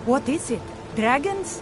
What is it? Dragons?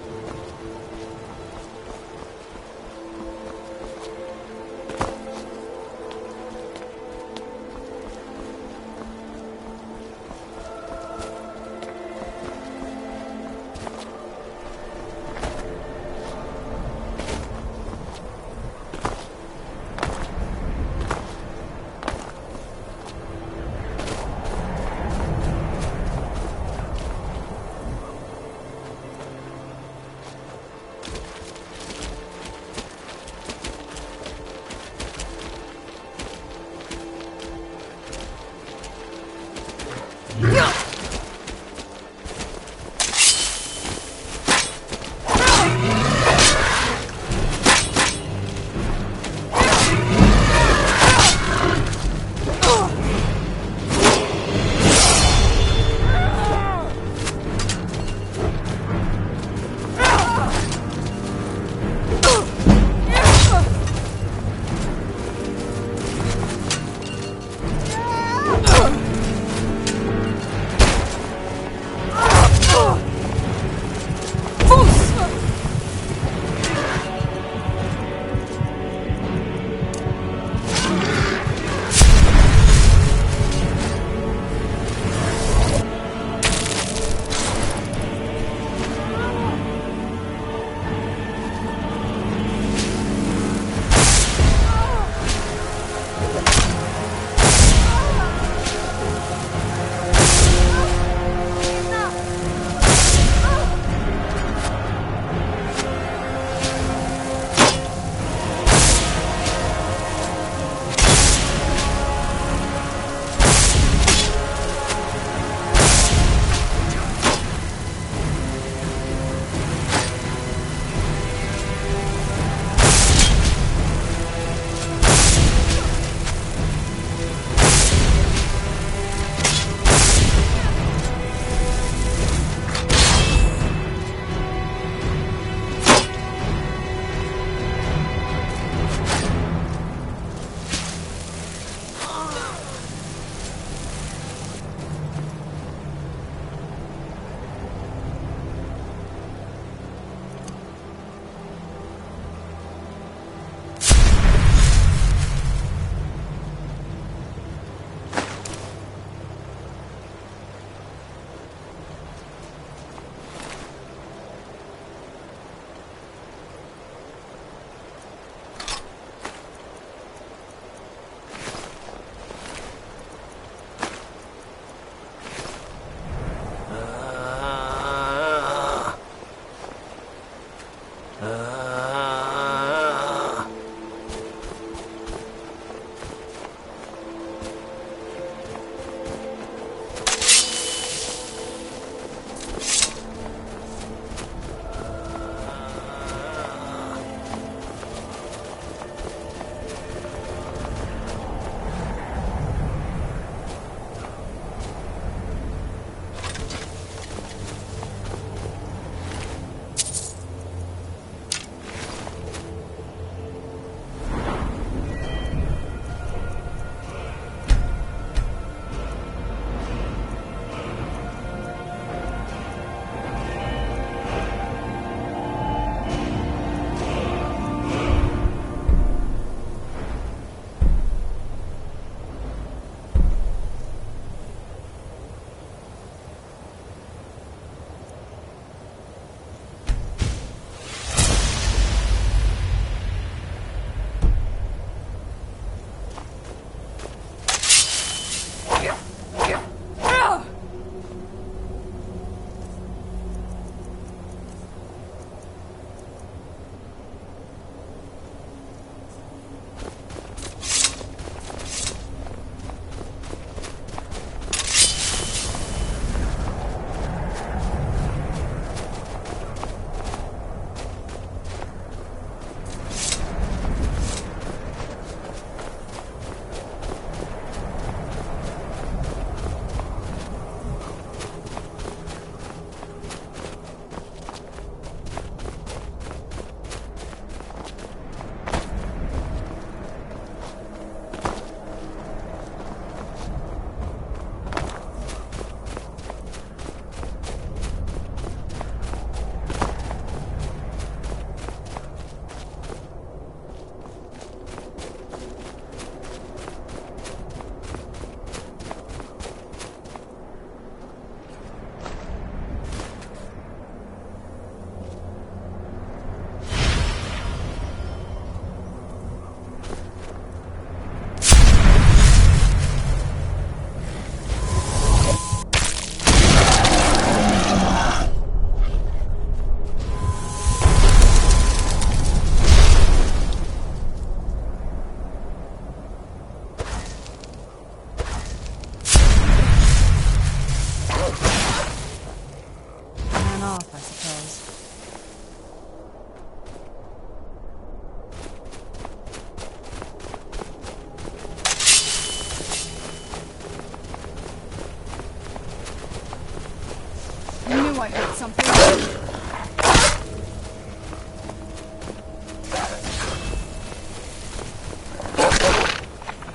knew I heard something.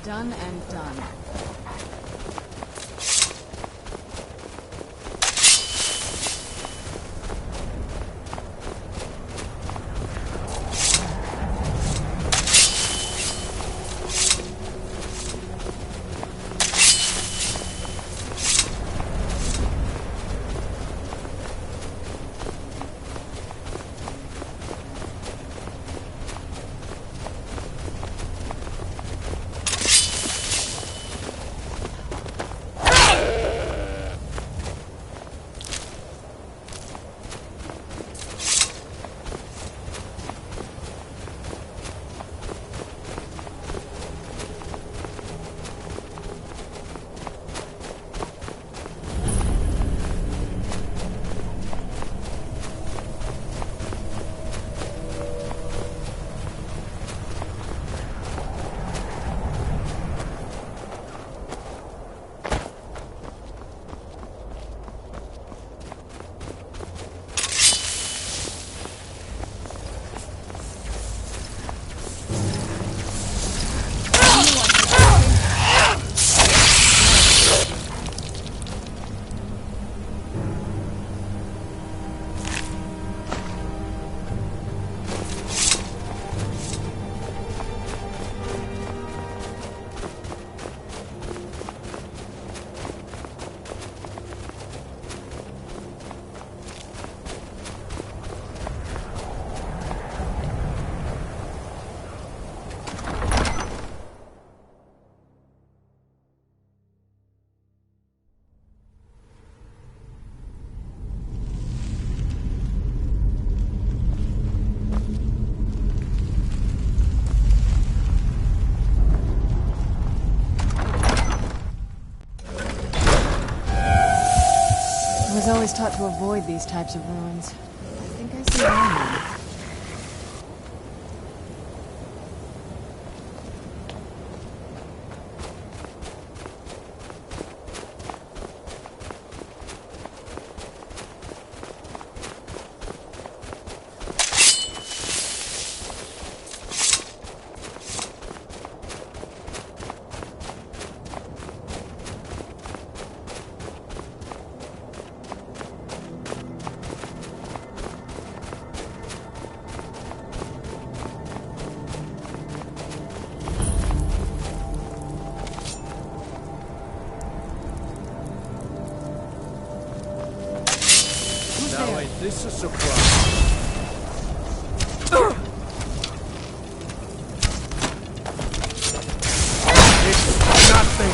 Done and done. I was always taught to avoid these types of ruins. I think I see why now. Now ain't this a surprise? It's nothing!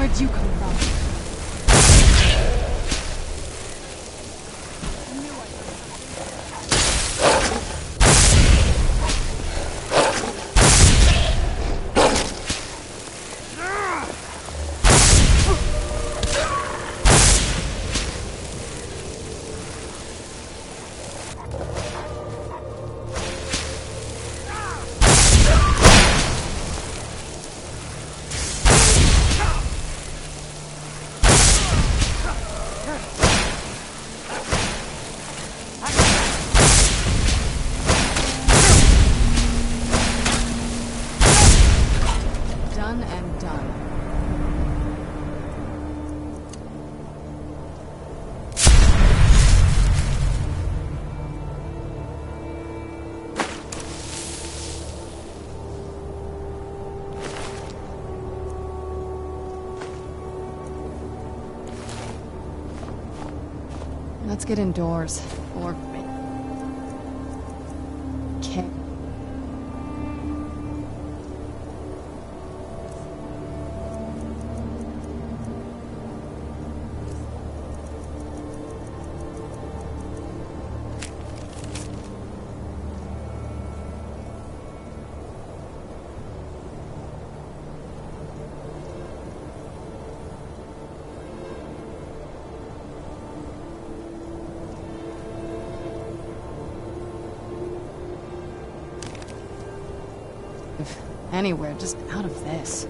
Where'd you come from? Done and done. Let's get indoors. Or... Can't. Anywhere, just out of this.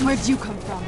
Where'd you come from?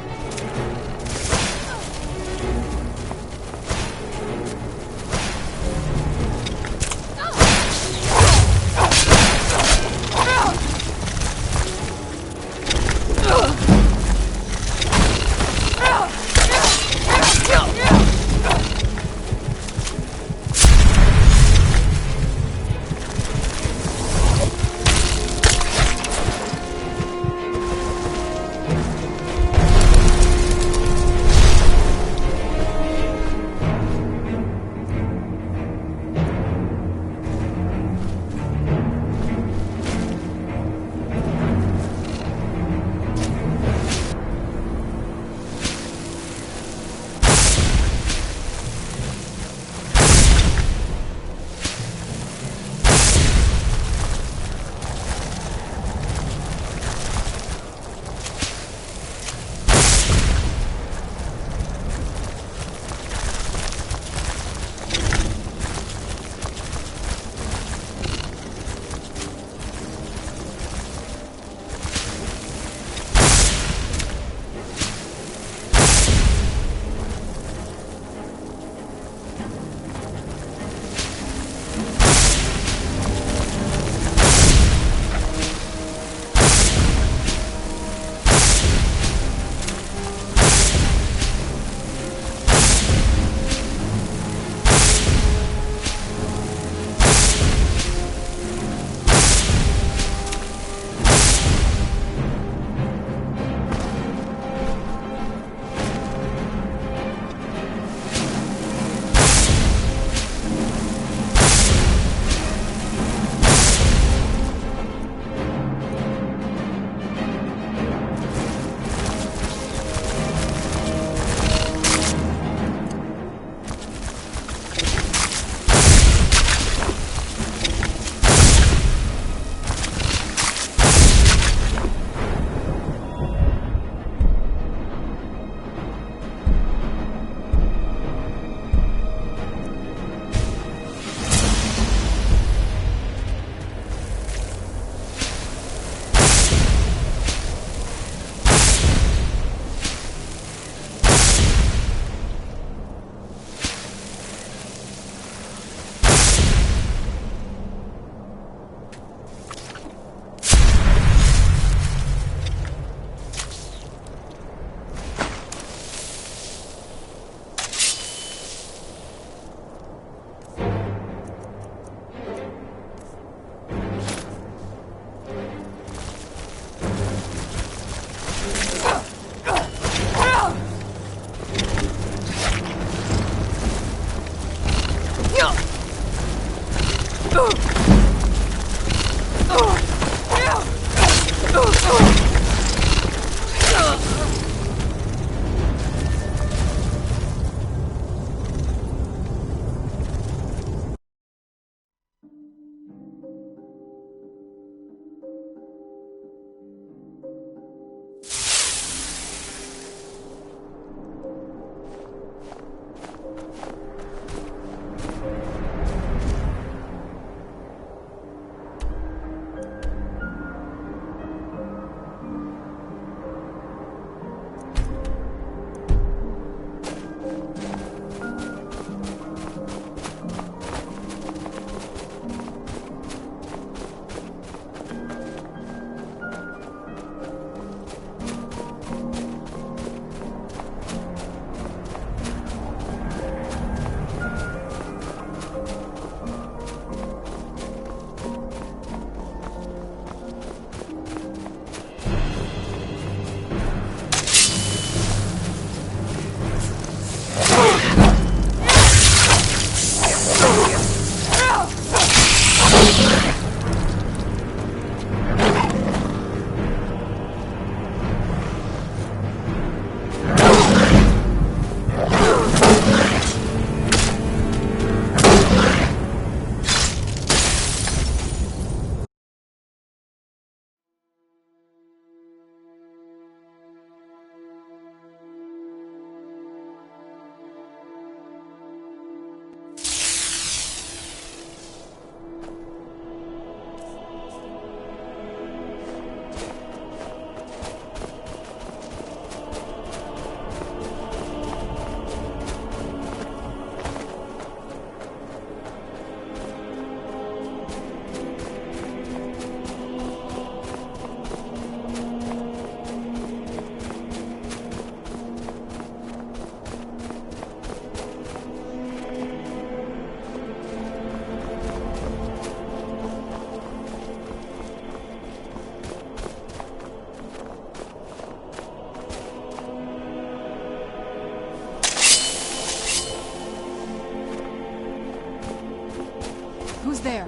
Who's there?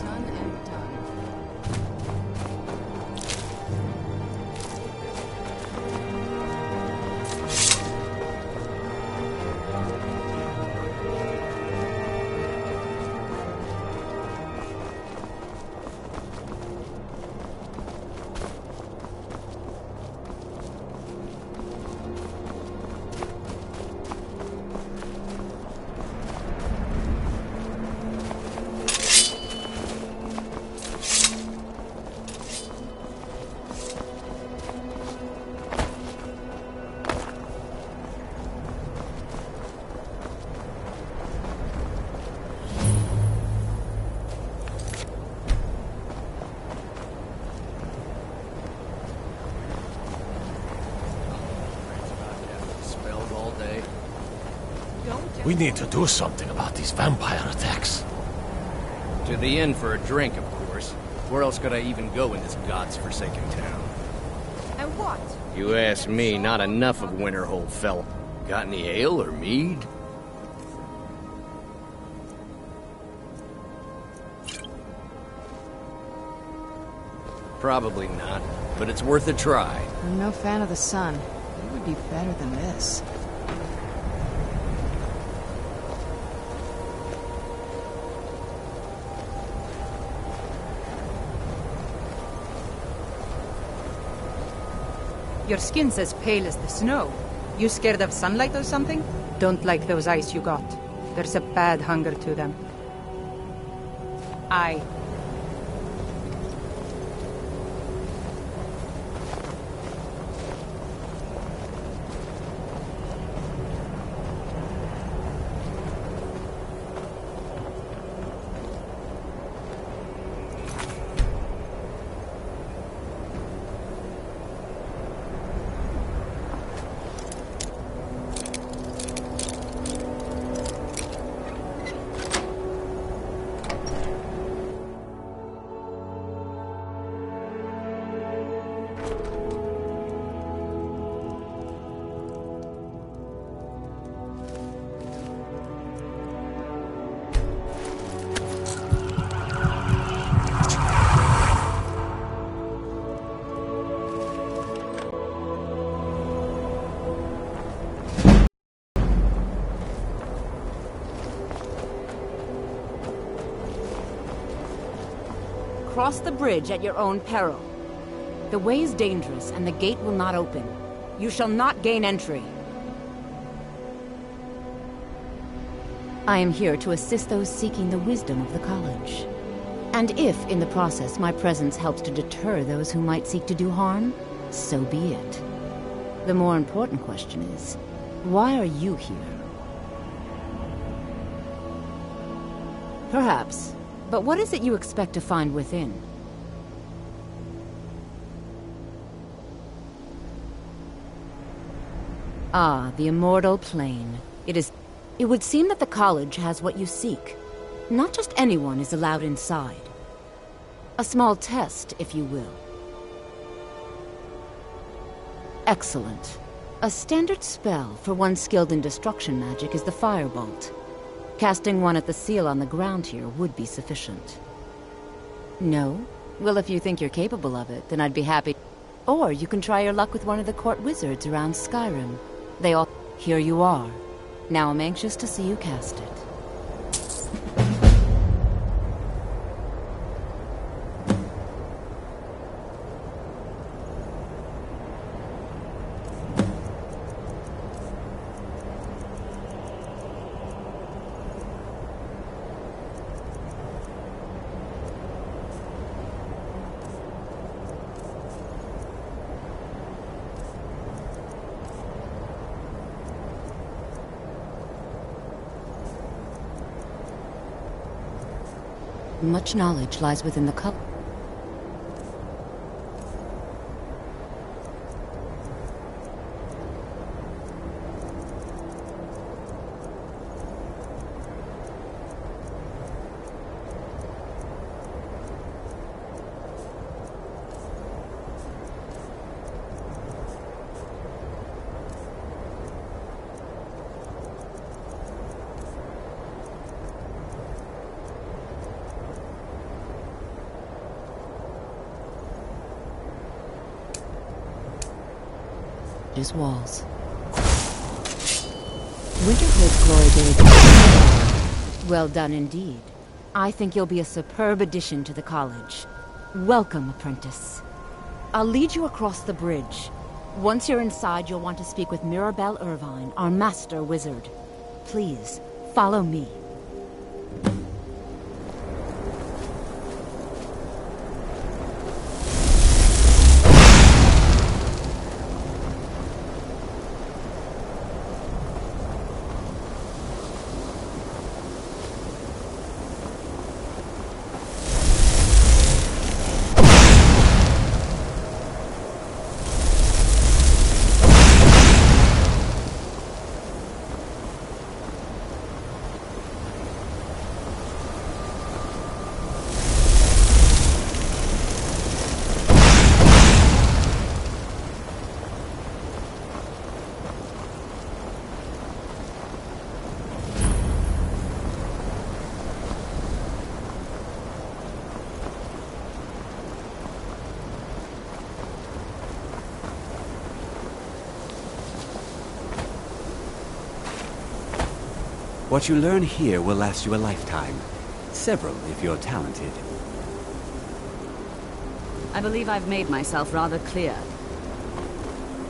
Done and done. We need to do something about these vampire attacks. To the inn for a drink, of course. Where else could I even go in this god's-forsaken town? And what? You ask me, not enough of Winterhold, fella. Got any ale or mead? Probably not, but it's worth a try. I'm no fan of the sun. It would be better than this. Your skin's as pale as the snow. You scared of sunlight or something? Don't like those eyes you got. There's a bad hunger to them. Aye. cross the bridge at your own peril. The way is dangerous, and the gate will not open. You shall not gain entry. I am here to assist those seeking the wisdom of the college. And if, in the process, my presence helps to deter those who might seek to do harm, so be it. The more important question is, why are you here? Perhaps. But what is it you expect to find within? Ah, the immortal plane. It would seem that the college has what you seek. Not just anyone is allowed inside. A small test, if you will. Excellent. A standard spell for one skilled in destruction magic is the Firebolt. Casting one at the seal on the ground here would be sufficient. No? Well, if you think you're capable of it, then I'd be happy. Or you can try your luck with one of the court wizards around Skyrim. They all... Here you are. Now I'm anxious to see you cast it. Much knowledge lies within the cup. His walls. Winterhood's glory days. Well done indeed. I think you'll be a superb addition to the college. Welcome, apprentice. I'll lead you across the bridge. Once you're inside, you'll want to speak with Mirabelle Irvine, our master wizard. Please, follow me. What you learn here will last you a lifetime. Several, if you're talented. I believe I've made myself rather clear.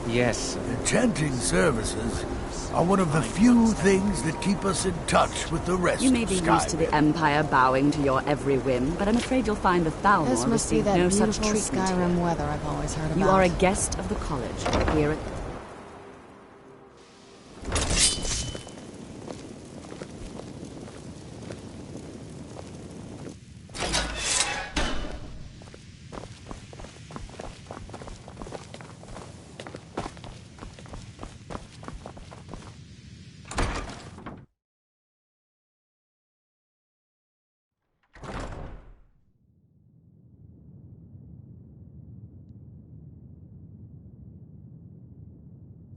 Yes. Enchanting services are one of the few things that keep us in touch with the rest You may of be Skyrim. used to the Empire bowing to your every whim, but I'm afraid you'll find the Thalmor This must be receive that no such beautiful treatment Skyrim here. weather I've always heard about. You are a guest of the college, here at...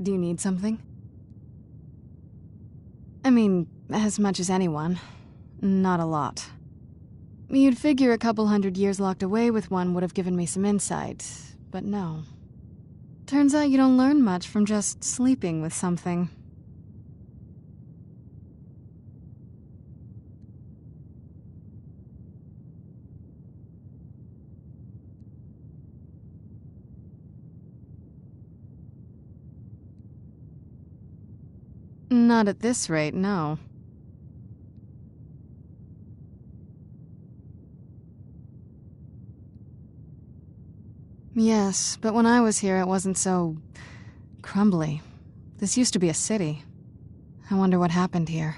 Do you need something? I mean, as much as anyone. Not a lot. You'd figure a couple 100 years locked away with one would have given me some insight, but no. Turns out you don't learn much from just sleeping with something. Not at this rate, no. Yes, but when I was here it wasn't so... crumbly. This used to be a city. I wonder what happened here.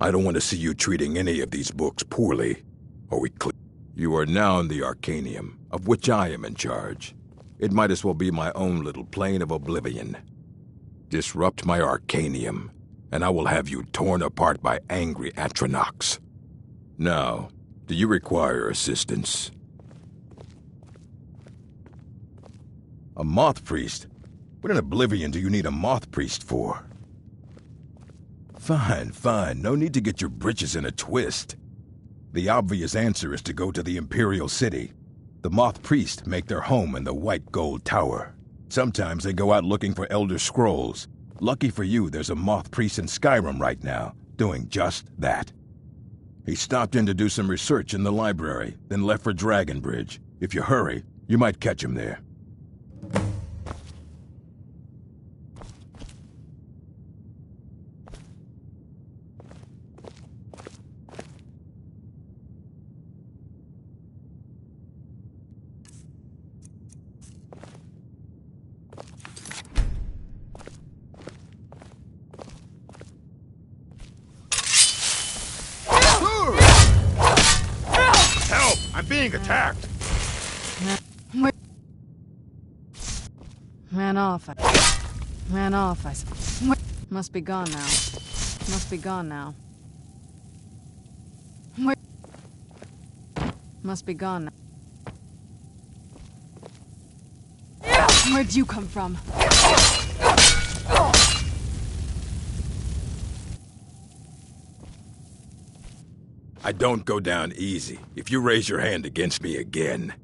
I don't want to see you treating any of these books poorly. Are we clear? You are now in the Arcanium, of which I am in charge. It might as well be my own little plane of oblivion. Disrupt my Arcanium, and I will have you torn apart by angry Atronachs. Now, do you require assistance? A moth priest? What in oblivion do you need a moth priest for? Fine, fine. No need to get your britches in a twist. The obvious answer is to go to the Imperial City. The Moth Priest make their home in the White Gold Tower. Sometimes they go out looking for Elder Scrolls. Lucky for you, there's a Moth Priest in Skyrim right now, doing just that. He stopped in to do some research in the library, then left for Dragonbridge. If you hurry, you might catch him there. I'm being attacked! Ran off, I suppose. Must be gone now. Must be gone now. Must be gone now. Where'd you come from? I don't go down easy if you raise your hand against me again.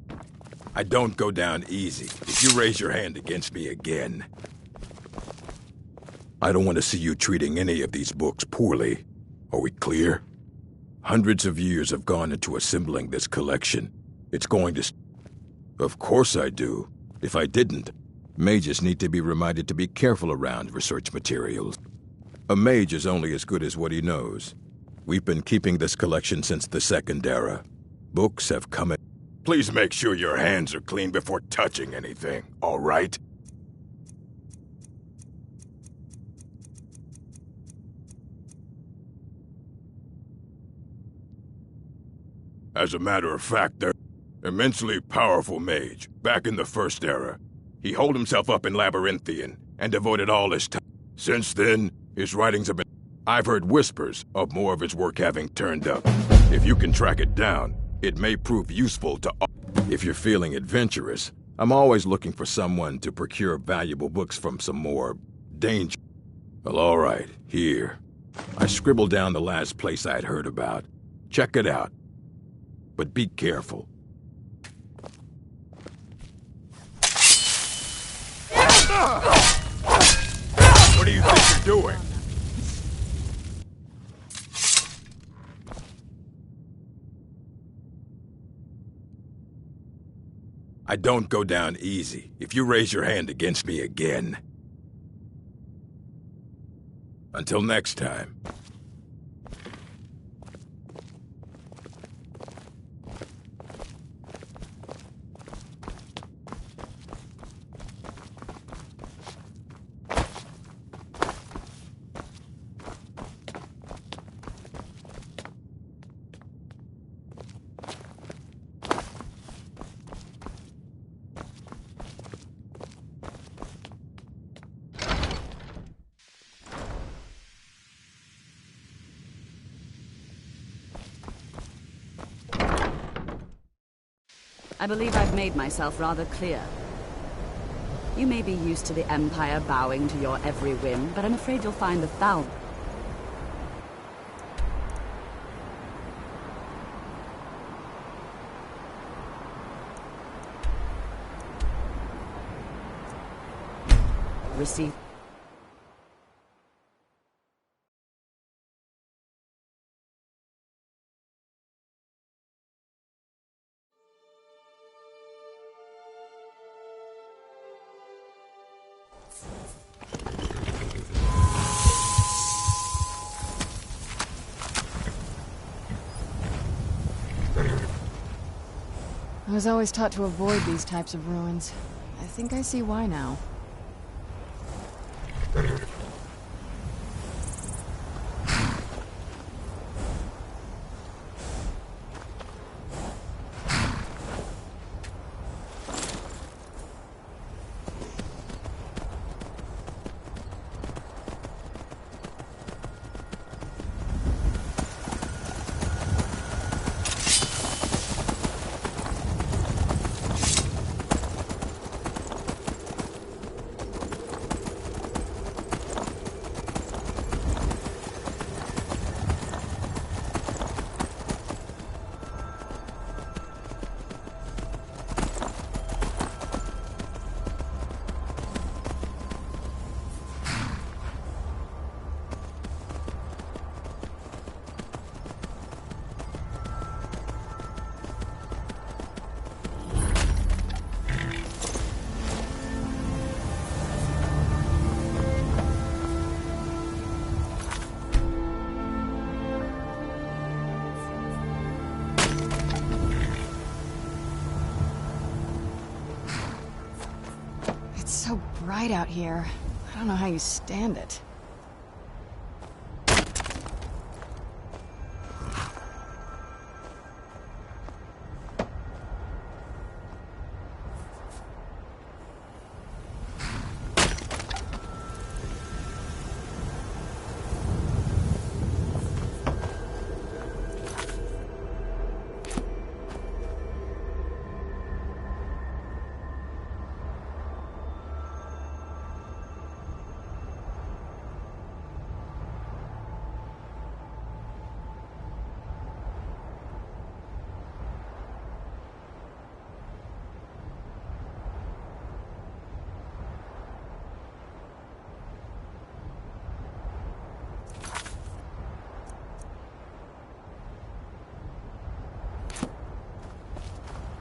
I don't go down easy if you raise your hand against me again. I don't want to see you treating any of these books poorly. Are we clear? Hundreds of years have gone into assembling this collection. It's going to... Of course I do. If I didn't, mages need to be reminded to be careful around research materials. A mage is only as good as what he knows. We've been keeping this collection since the Second Era. Books have come in. Please make sure your hands are clean before touching anything, all right? As a matter of fact, they're immensely powerful mage, back in the First Era. He holed himself up in Labyrinthian and devoted all his time. Since then, his writings have been... I've heard whispers of more of his work having turned up. If you can track it down, it may prove useful to all. If you're feeling adventurous, I'm always looking for someone to procure valuable books from some more danger. Well, all right, here. I scribbled down the last place I'd heard about. Check it out. But be careful. What do you think you're doing? I don't go down easy if you raise your hand against me again. Until next time. I believe I've made myself rather clear. You may be used to the Empire bowing to your every whim, but I'm afraid you'll find the foul. Receive. I was always taught to avoid these types of ruins. I think I see why now. It's so bright out here. I don't know how you stand it.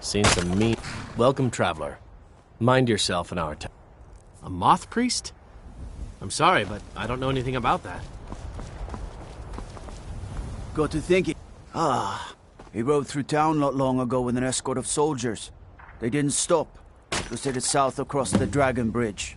Seen some mean... Welcome, traveler. Mind yourself in our town. A moth priest? I'm sorry, but I don't know anything about that. Got to thinking. He rode through town not long ago with an escort of soldiers. They didn't stop. Just headed south across the Dragon Bridge.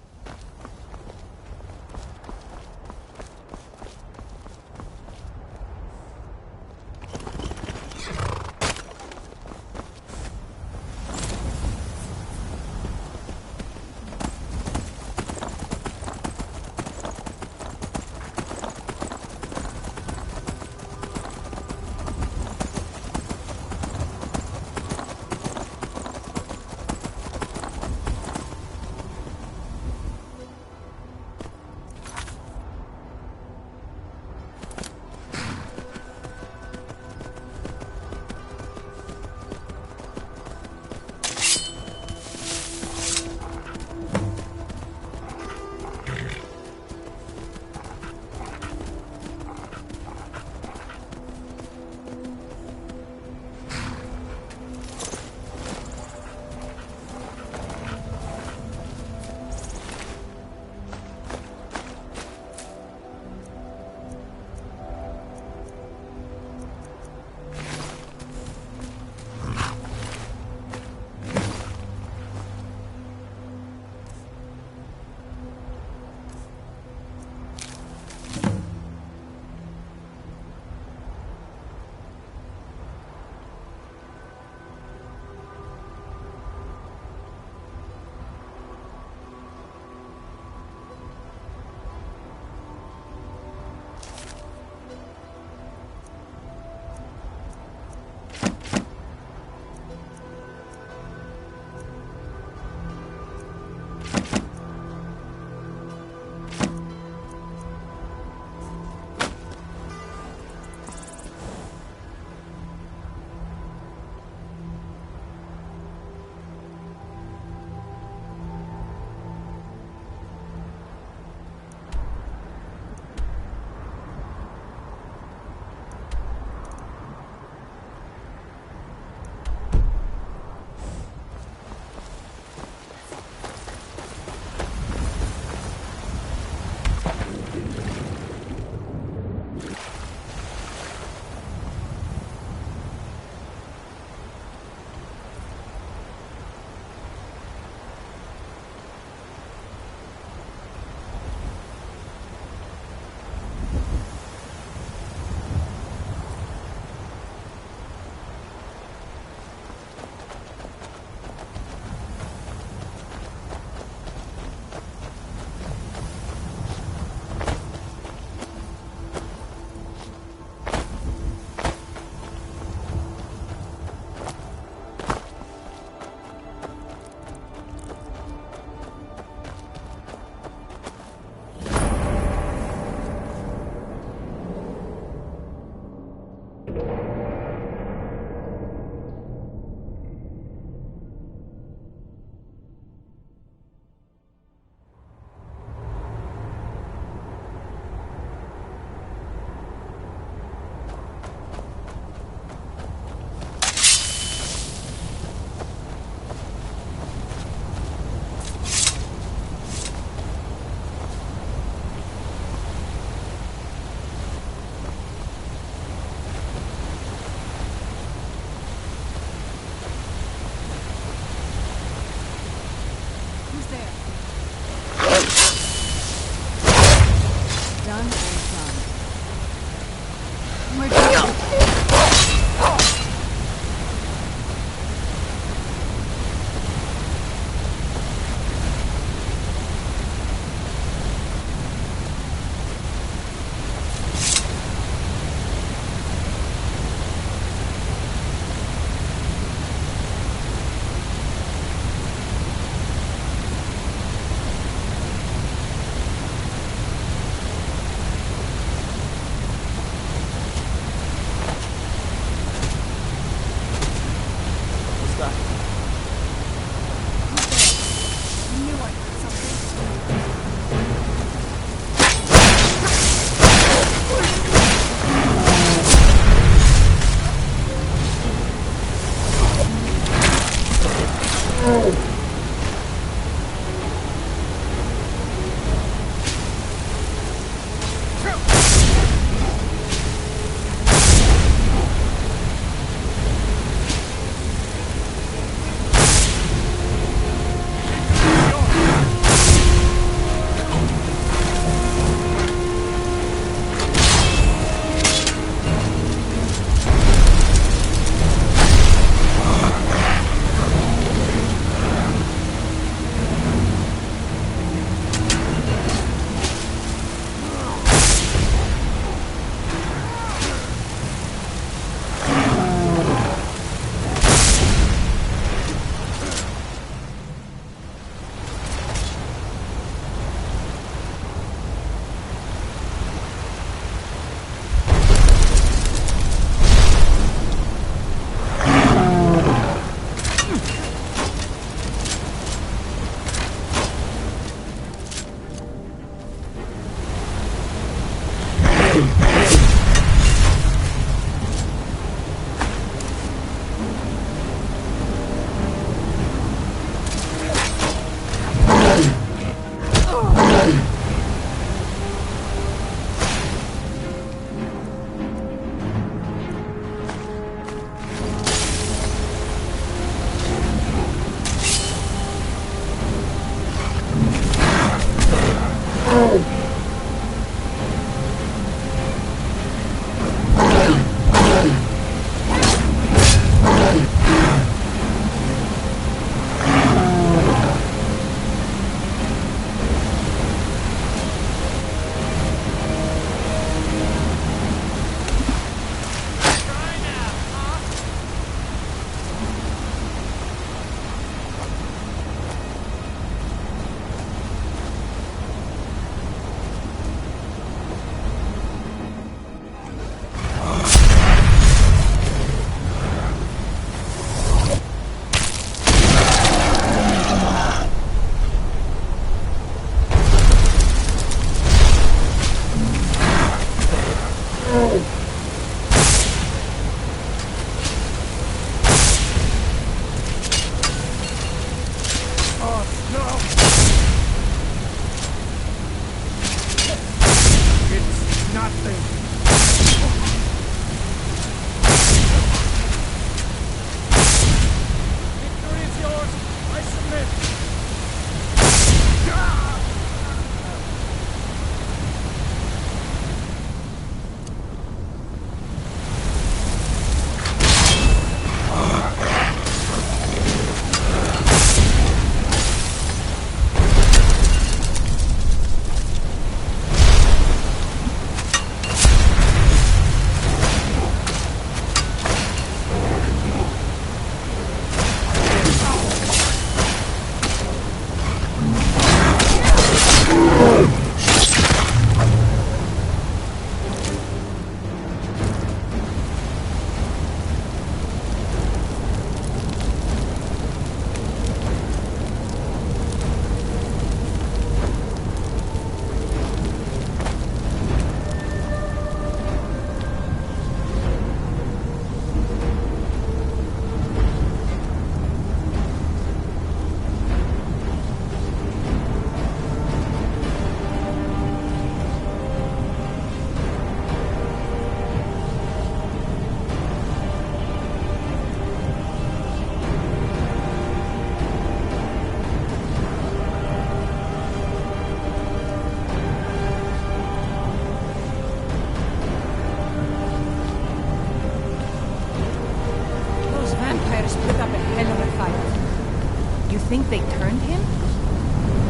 vampires. You think they turned him?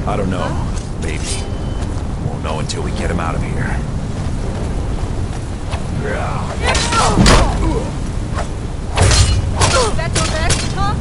I don't know. Maybe. Won't know until we get him out of here. That's your best, huh?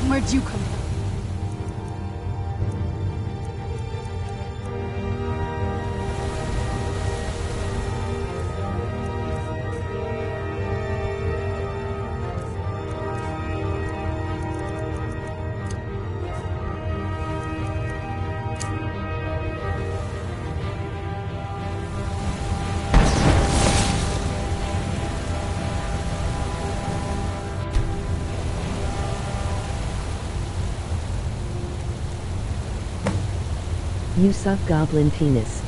Where'd you come from? You suck goblin penis.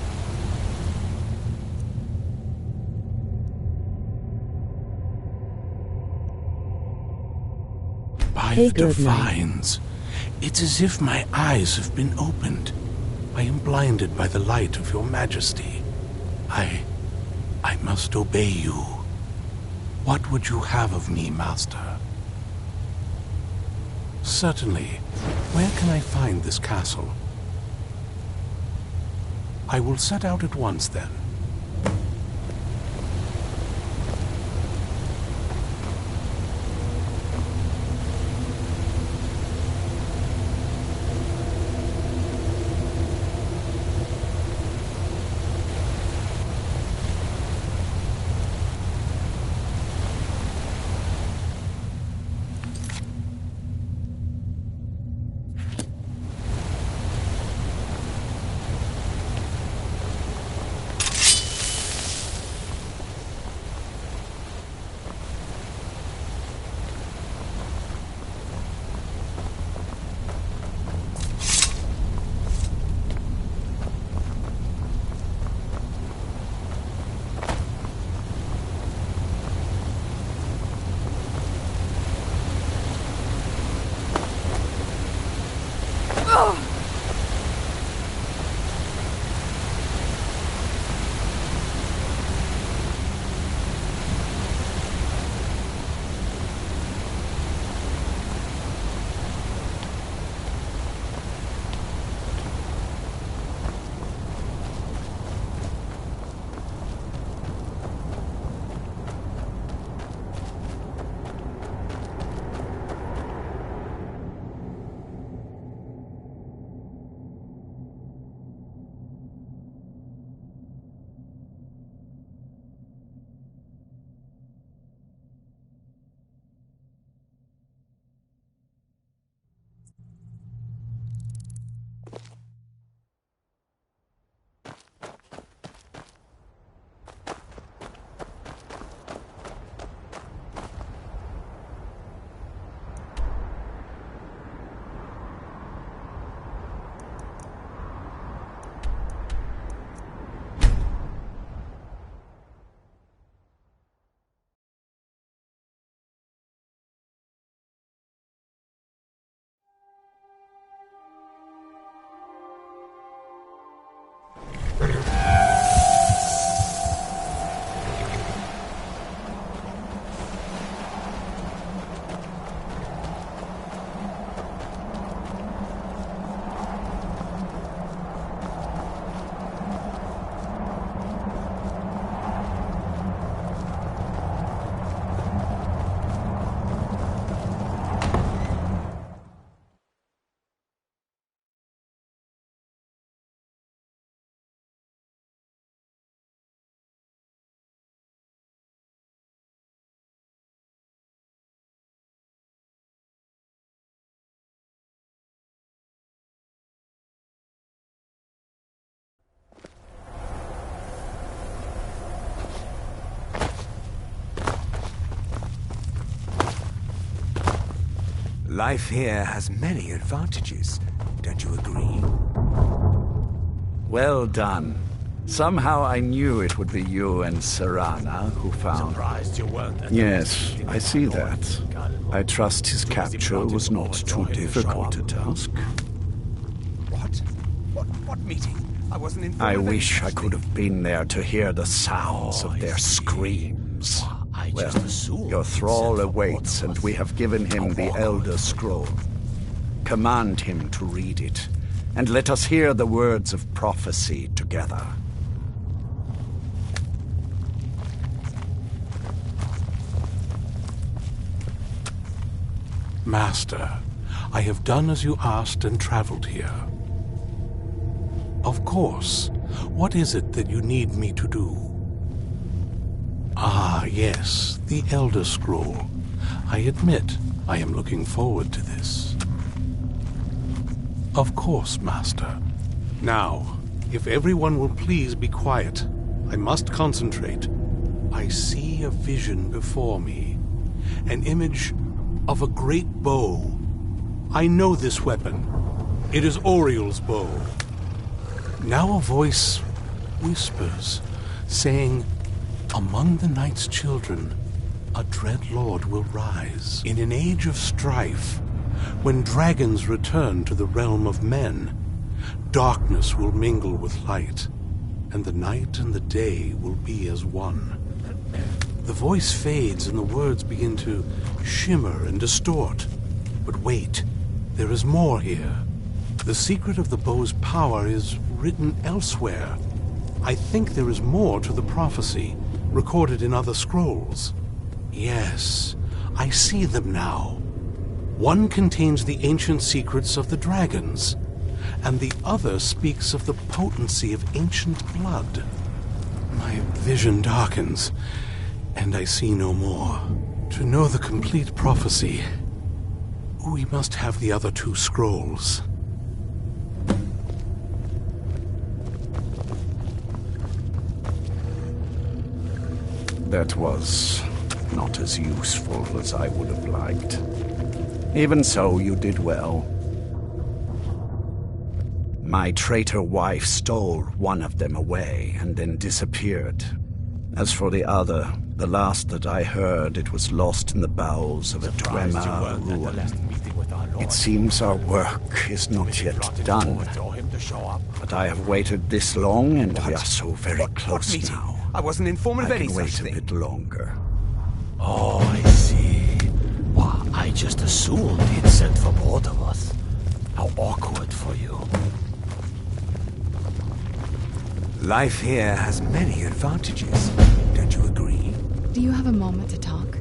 By Hey, the good night. divines, it's as if my eyes have been opened. I am blinded by the light of your majesty. I must obey you. What would you have of me, master? Certainly. Where can I find this castle? I will set out at once, then. Life here has many advantages. Don't you agree? Well done. Somehow I knew it would be you and Serana who found... Surprised you weren't. Yes, I see that. I trust his capture was not too difficult a task. What meeting? I wasn't informed. I wish I could have been there to hear the sounds of their screams. Well, your thrall awaits, and we have given him the Elder Scroll. Command him to read it, and let us hear the words of prophecy together. Master, I have done as you asked and traveled here. Of course. What is it that you need me to do? Ah, yes, the Elder Scroll. I admit, I am looking forward to this. Of course, Master. Now, if everyone will please be quiet, I must concentrate. I see a vision before me. An image of a great bow. I know this weapon. It is Oriel's bow. Now a voice whispers, saying, "Among the night's children, a dread lord will rise. In an age of strife, when dragons return to the realm of men, darkness will mingle with light, and the night and the day will be as one." The voice fades and the words begin to shimmer and distort. But wait, there is more here. The secret of the bow's power is written elsewhere. I think there is more to the prophecy, recorded in other scrolls. Yes, I see them now. One contains the ancient secrets of the dragons, and the other speaks of the potency of ancient blood. My vision darkens, and I see no more. To know the complete prophecy, we must have the other two scrolls. That was not as useful as I would have liked. Even so, you did well. My traitor wife stole one of them away and then disappeared. As for the other, the last that I heard, it was lost in the bowels of a Dwemer ruin. It seems our work is not yet done. But I have waited this long, and we are so very close now. I wasn't informed of any such thing. I can wait a bit longer. Oh, I see. Well, I just assumed he'd sent for both of us. How awkward for you. Life here has many advantages. Don't you agree? Do you have a moment to talk?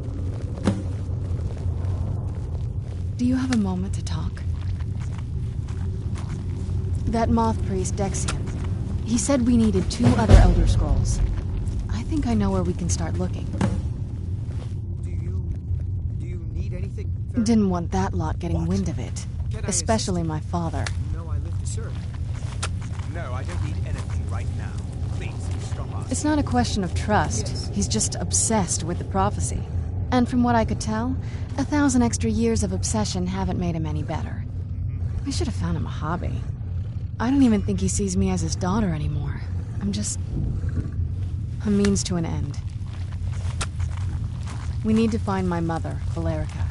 Do you have a moment to talk? That moth priest, Dexian, he said we needed 2 other Elder Scrolls. I think I know where we can start looking. Do you need anything? Didn't want that lot getting wind of it. Especially my father. No, I live to serve. No, I don't need anything right now. Please, stop us. It's not a question of trust. Yes. He's just obsessed with the prophecy. And from what I could tell, 1,000 extra years of obsession haven't made him any better. I should have found him a hobby. I don't even think he sees me as his daughter anymore. I'm just a means to an end. We need to find my mother, Valerica.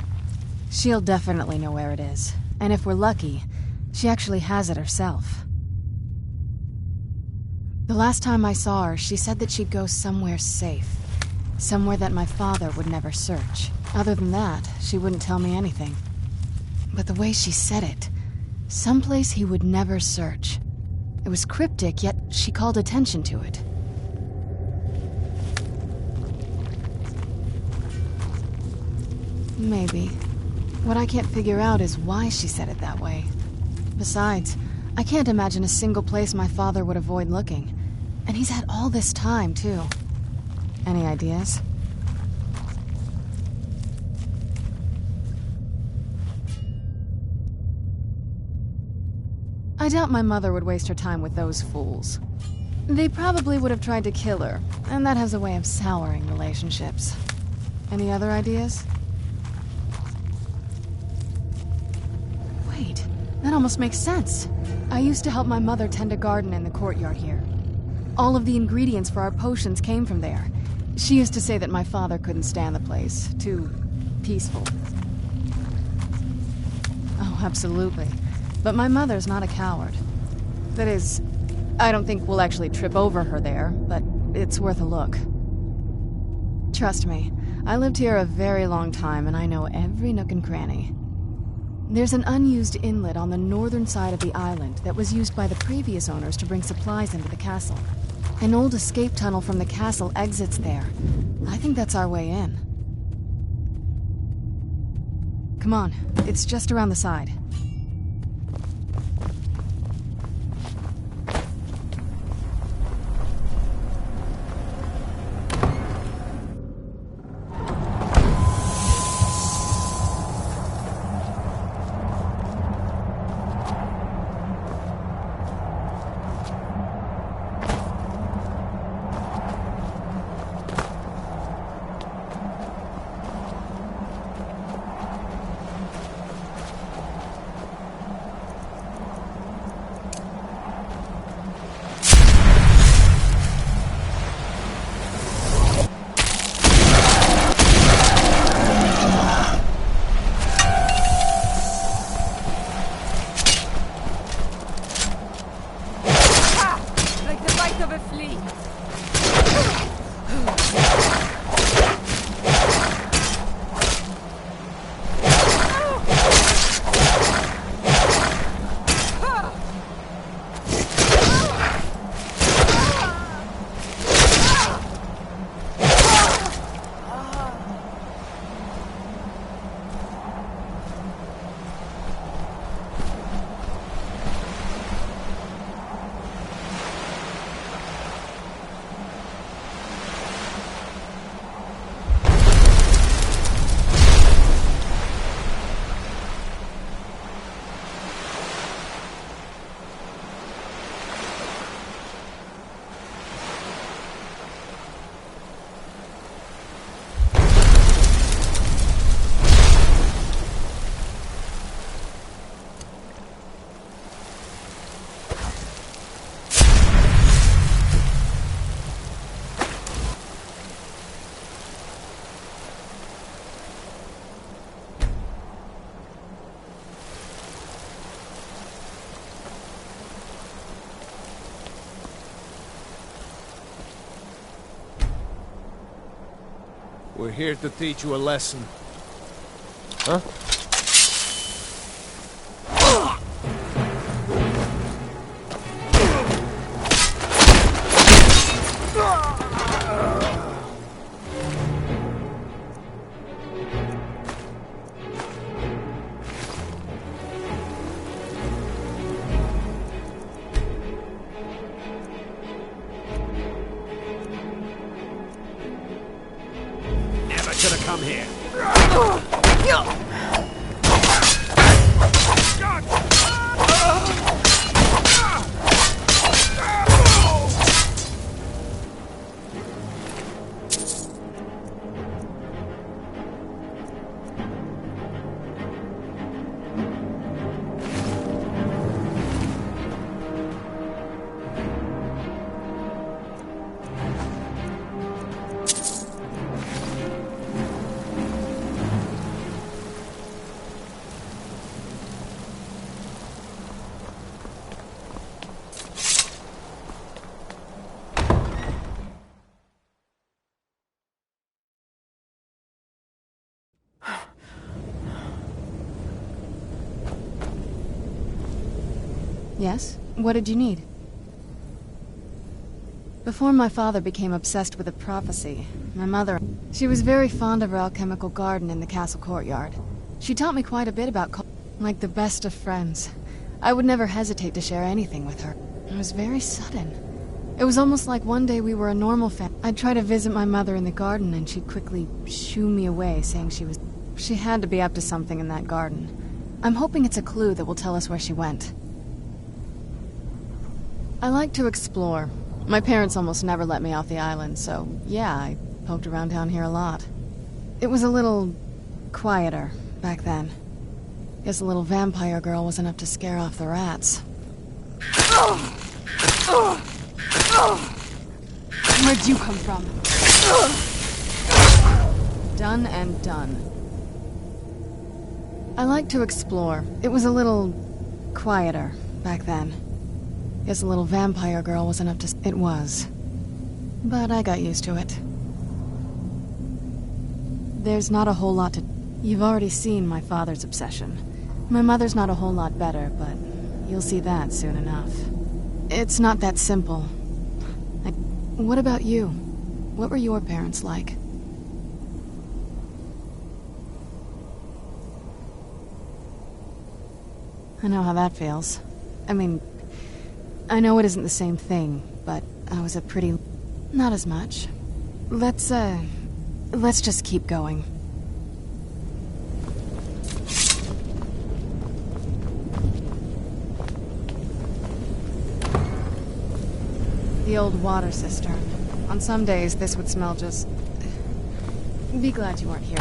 She'll definitely know where it is. And if we're lucky, she actually has it herself. The last time I saw her, she said that she'd go somewhere safe. Somewhere that my father would never search. Other than that, she wouldn't tell me anything. But the way she said it, someplace he would never search. It was cryptic, yet she called attention to it. Maybe. What I can't figure out is why she said it that way. Besides, I can't imagine a single place my father would avoid looking. And he's had all this time, too. Any ideas? I doubt my mother would waste her time with those fools. They probably would have tried to kill her, and that has a way of souring relationships. Any other ideas? That almost makes sense. I used to help my mother tend a garden in the courtyard here. All of the ingredients for our potions came from there. She used to say that my father couldn't stand the place. Too peaceful. Oh, absolutely. But my mother's not a coward. That is, I don't think we'll actually trip over her there, but it's worth a look. Trust me, I lived here a very long time and I know every nook and cranny. There's an unused inlet on the northern side of the island that was used by the previous owners to bring supplies into the castle. An old escape tunnel from the castle exits there. I think that's our way in. Come on, it's just around the side. We're here to teach you a lesson. Huh? Should have come here. Yes? What did you need? Before my father became obsessed with a prophecy, my mother... She was very fond of her alchemical garden in the castle courtyard. She taught me quite a bit about... like the best of friends. I would never hesitate to share anything with her. It was very sudden. It was almost like one day we were a normal family. I'd try to visit my mother in the garden and she'd quickly shoo me away, saying she had to be up to something in that garden. I'm hoping it's a clue that will tell us where she went. I like to explore. My parents almost never let me off the island, so yeah, I poked around down here a lot. It was a little quieter back then. Guess the little vampire girl was enough to scare off the rats. Where'd you come from? Done and done. I like to explore. It was a little quieter back then. Guess the little vampire girl was enough to... It was. But I got used to it. There's not a whole lot to... You've already seen my father's obsession. My mother's not a whole lot better, but you'll see that soon enough. It's not that simple. What about you? What were your parents like? I know how that feels. I mean, I know it isn't the same thing, but I was a pretty... Not as much. Let's just keep going. The old water cistern. On some days, this would smell just... Be glad you weren't here.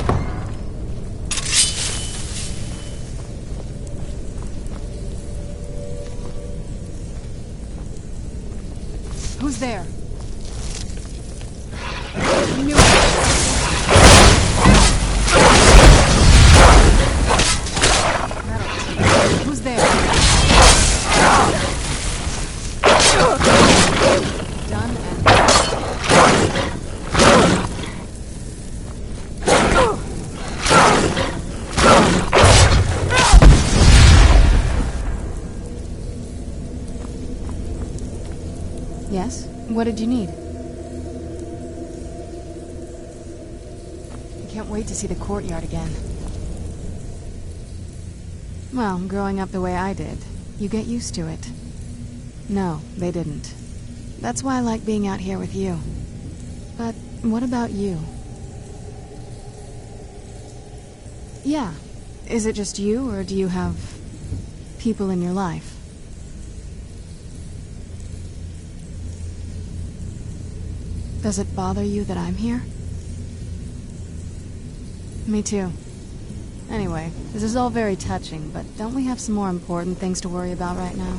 Who's there? You knew it. Who's there? Done and... Yes? What did you need? I can't wait to see the courtyard again. Well, growing up the way I did, you get used to it. No, they didn't. That's why I like being out here with you. But what about you? Yeah. Is it just you, or do you have people in your life? Does it bother you that I'm here? Me too. Anyway, this is all very touching, but don't we have some more important things to worry about right now?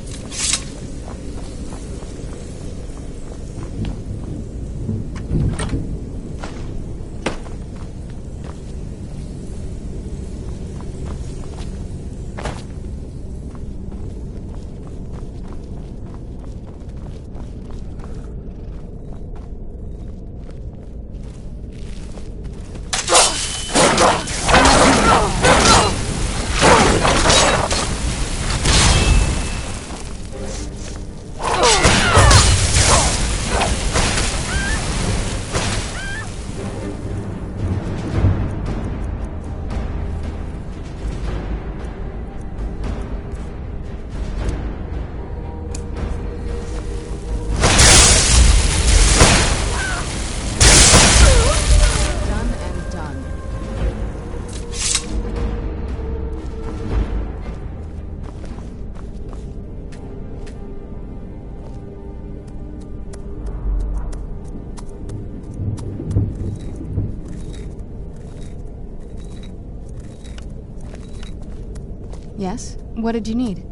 Yes? What did you need?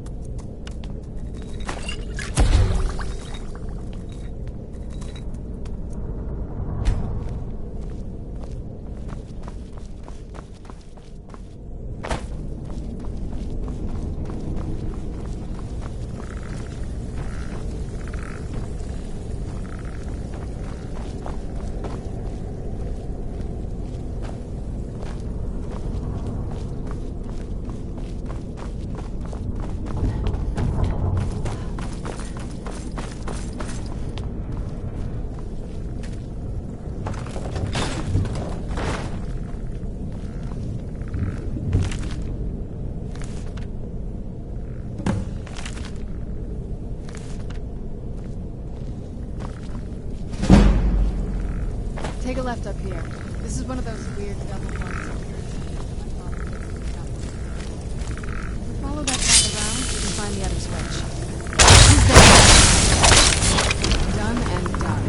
Take a left up here. This is one of those weird double parts up here. Follow that path around, you can find the other switch. Who's there? Done and done.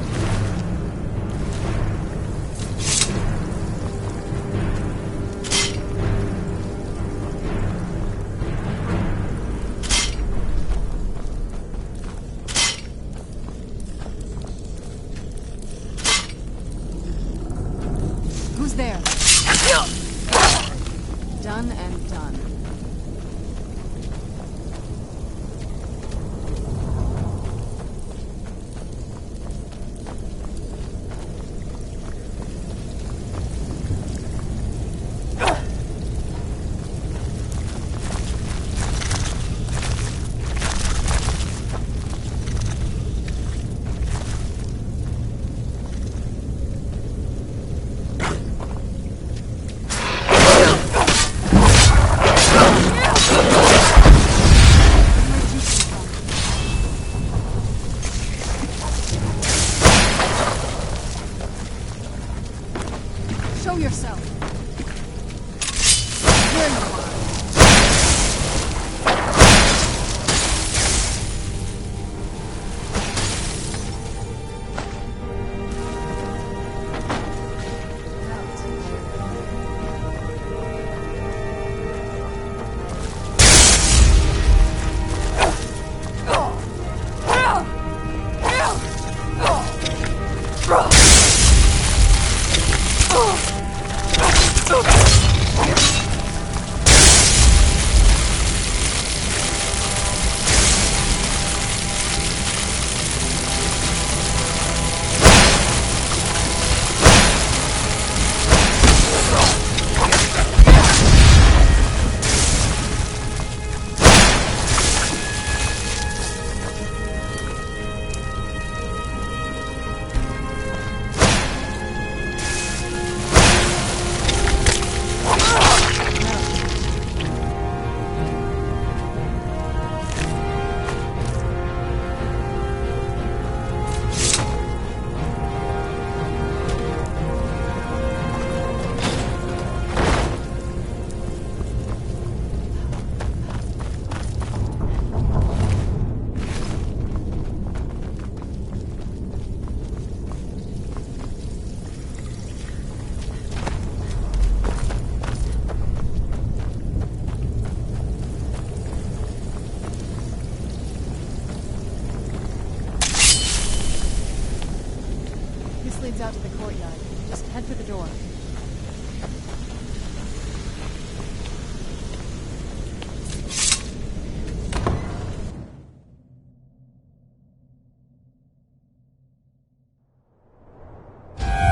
leads out to the courtyard. Just head for the door.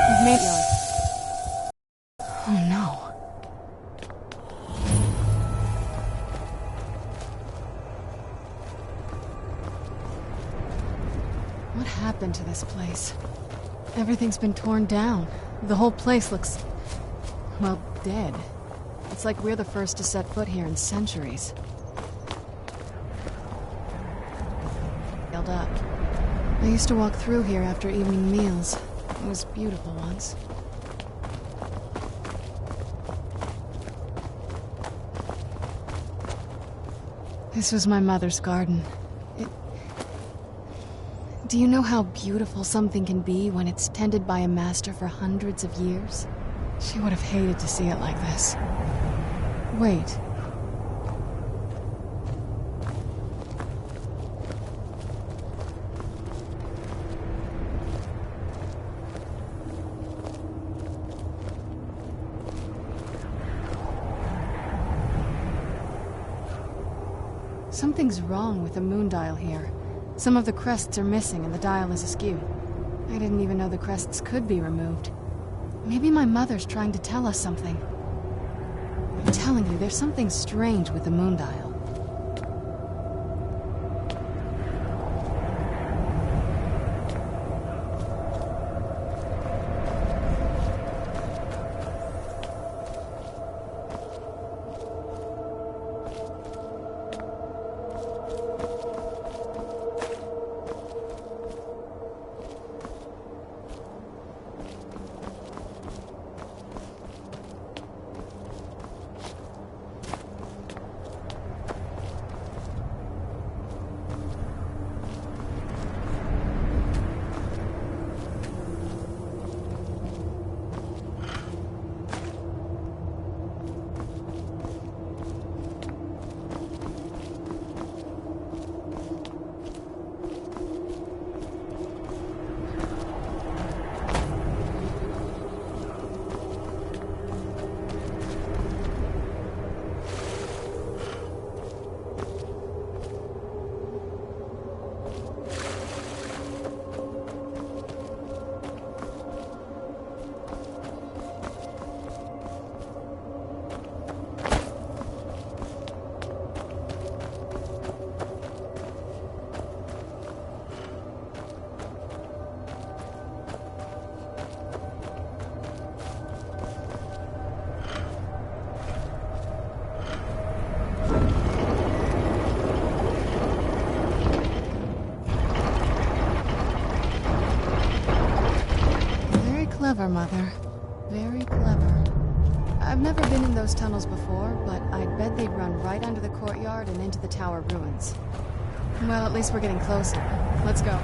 We've made yard. Oh no. What happened to this place? Everything's been torn down. The whole place looks, well, dead. It's like we're the first to set foot here in centuries. Up. I used to walk through here after evening meals. It was beautiful once. This was my mother's garden. Do you know how beautiful something can be when it's tended by a master for hundreds of years? She would have hated to see it like this. Wait. Something's wrong with the moon dial here. Some of the crests are missing and the dial is askew. I didn't even know the crests could be removed. Maybe my mother's trying to tell us something. I'm telling you, there's something strange with the moon dial. Clever, Mother. Very clever. I've never been in those tunnels before, but I'd bet they'd run right under the courtyard and into the tower ruins. Well, at least we're getting closer. Let's go.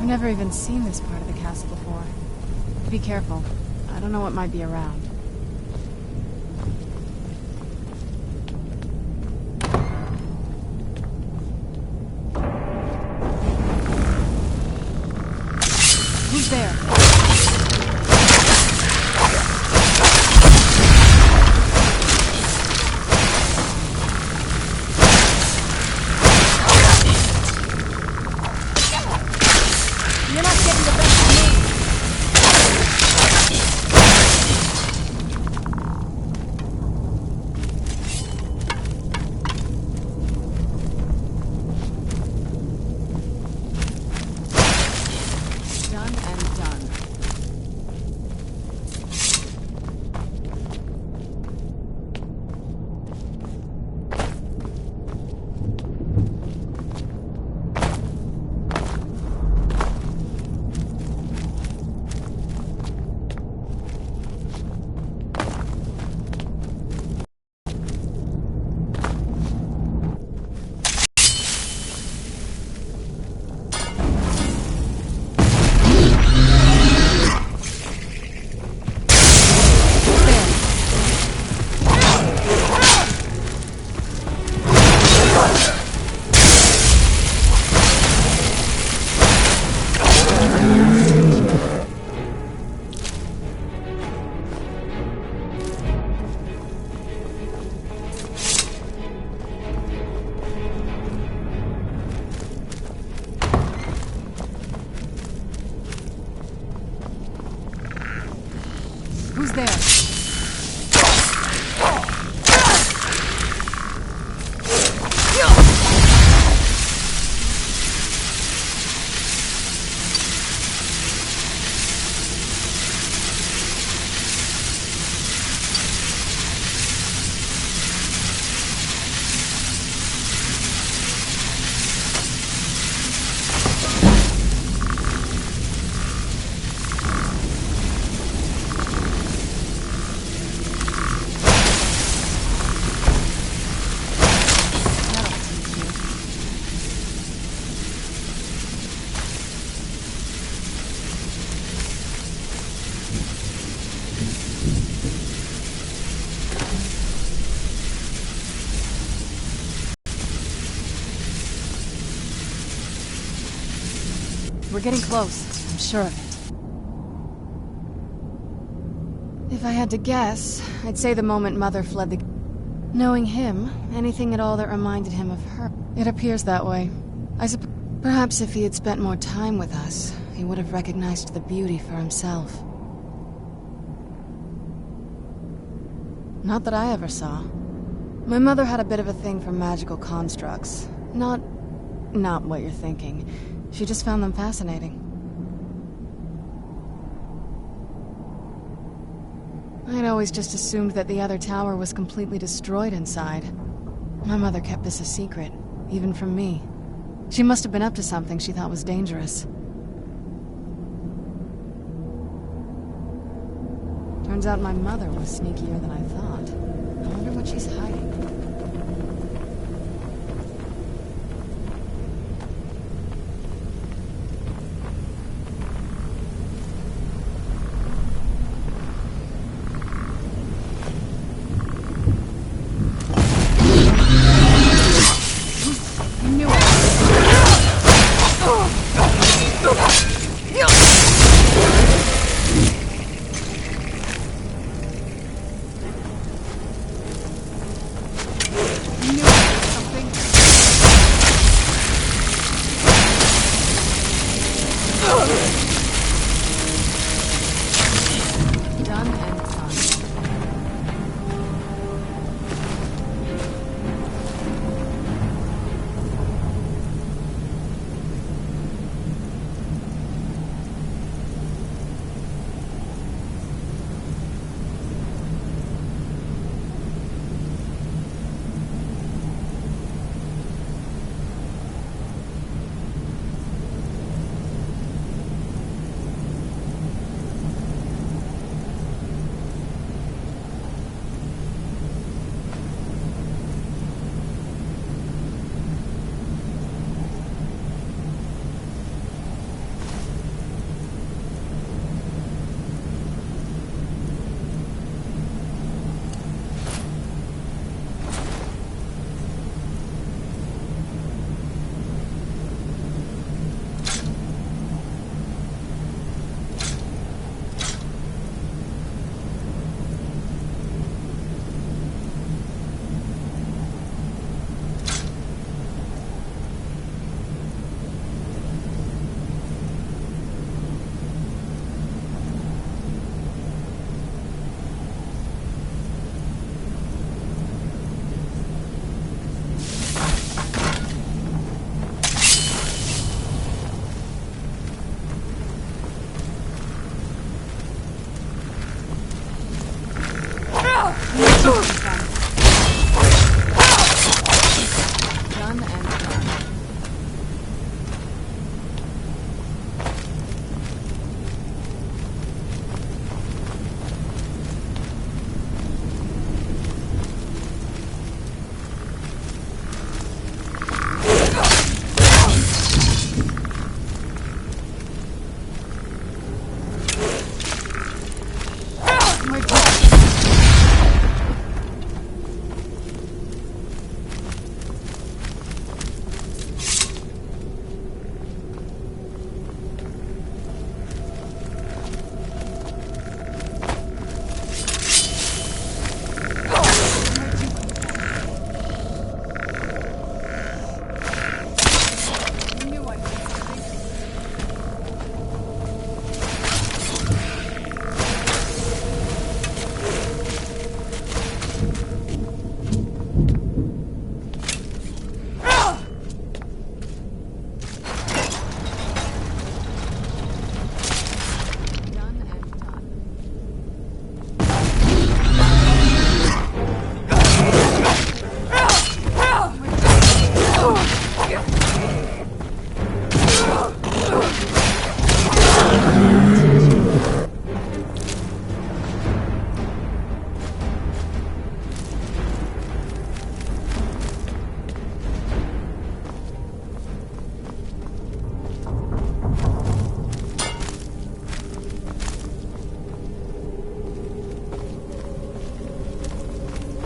I've never even seen this part of the castle before. Be careful. I don't know what might be around. Who's there? You're not getting the best of me! Done and done. Who's there? We're getting close. I'm sure of it. If I had to guess, I'd say the moment Mother fled the... Knowing him, anything at all that reminded him of her. It appears that way. I suppose... Perhaps if he had spent more time with us, he would have recognized the beauty for himself. Not that I ever saw. My mother had a bit of a thing for magical constructs. Not what you're thinking. She just found them fascinating. I'd always just assumed that the other tower was completely destroyed inside. My mother kept this a secret, even from me. She must have been up to something she thought was dangerous. Turns out my mother was sneakier than I thought. I wonder what she's hiding.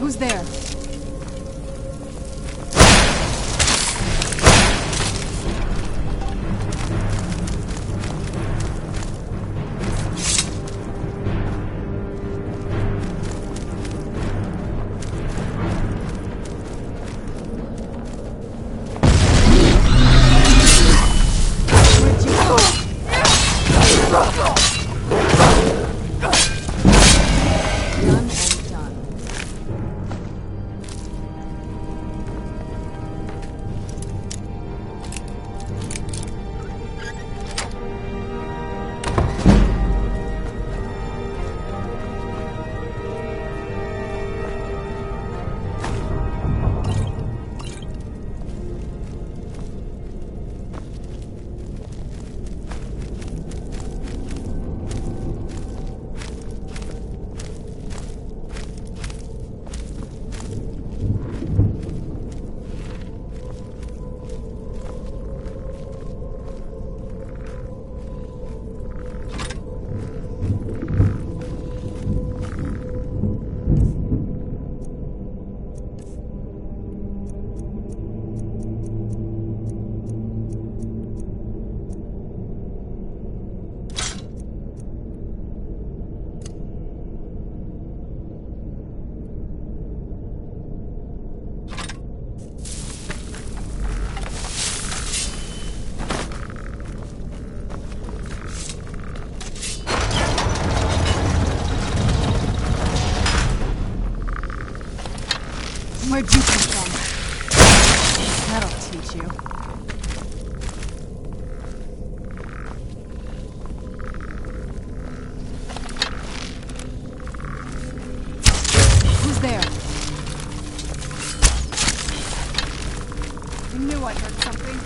Who's there? Where'd you come from? That'll teach you. Who's there? I knew I heard something.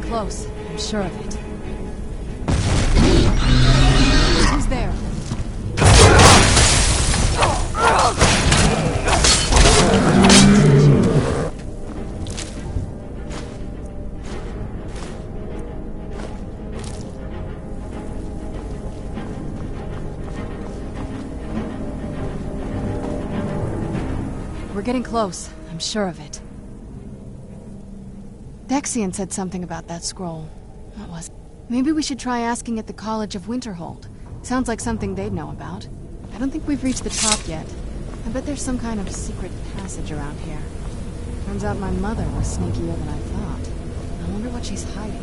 Close. I'm sure of it. Who's there? We're getting close. I'm sure of it. Dexian said something about that scroll. What was it? Maybe we should try asking at the College of Winterhold. Sounds like something they'd know about. I don't think we've reached the top yet. I bet there's some kind of secret passage around here. Turns out my mother was sneakier than I thought. I wonder what she's hiding.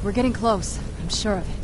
We're getting close. I'm sure of it.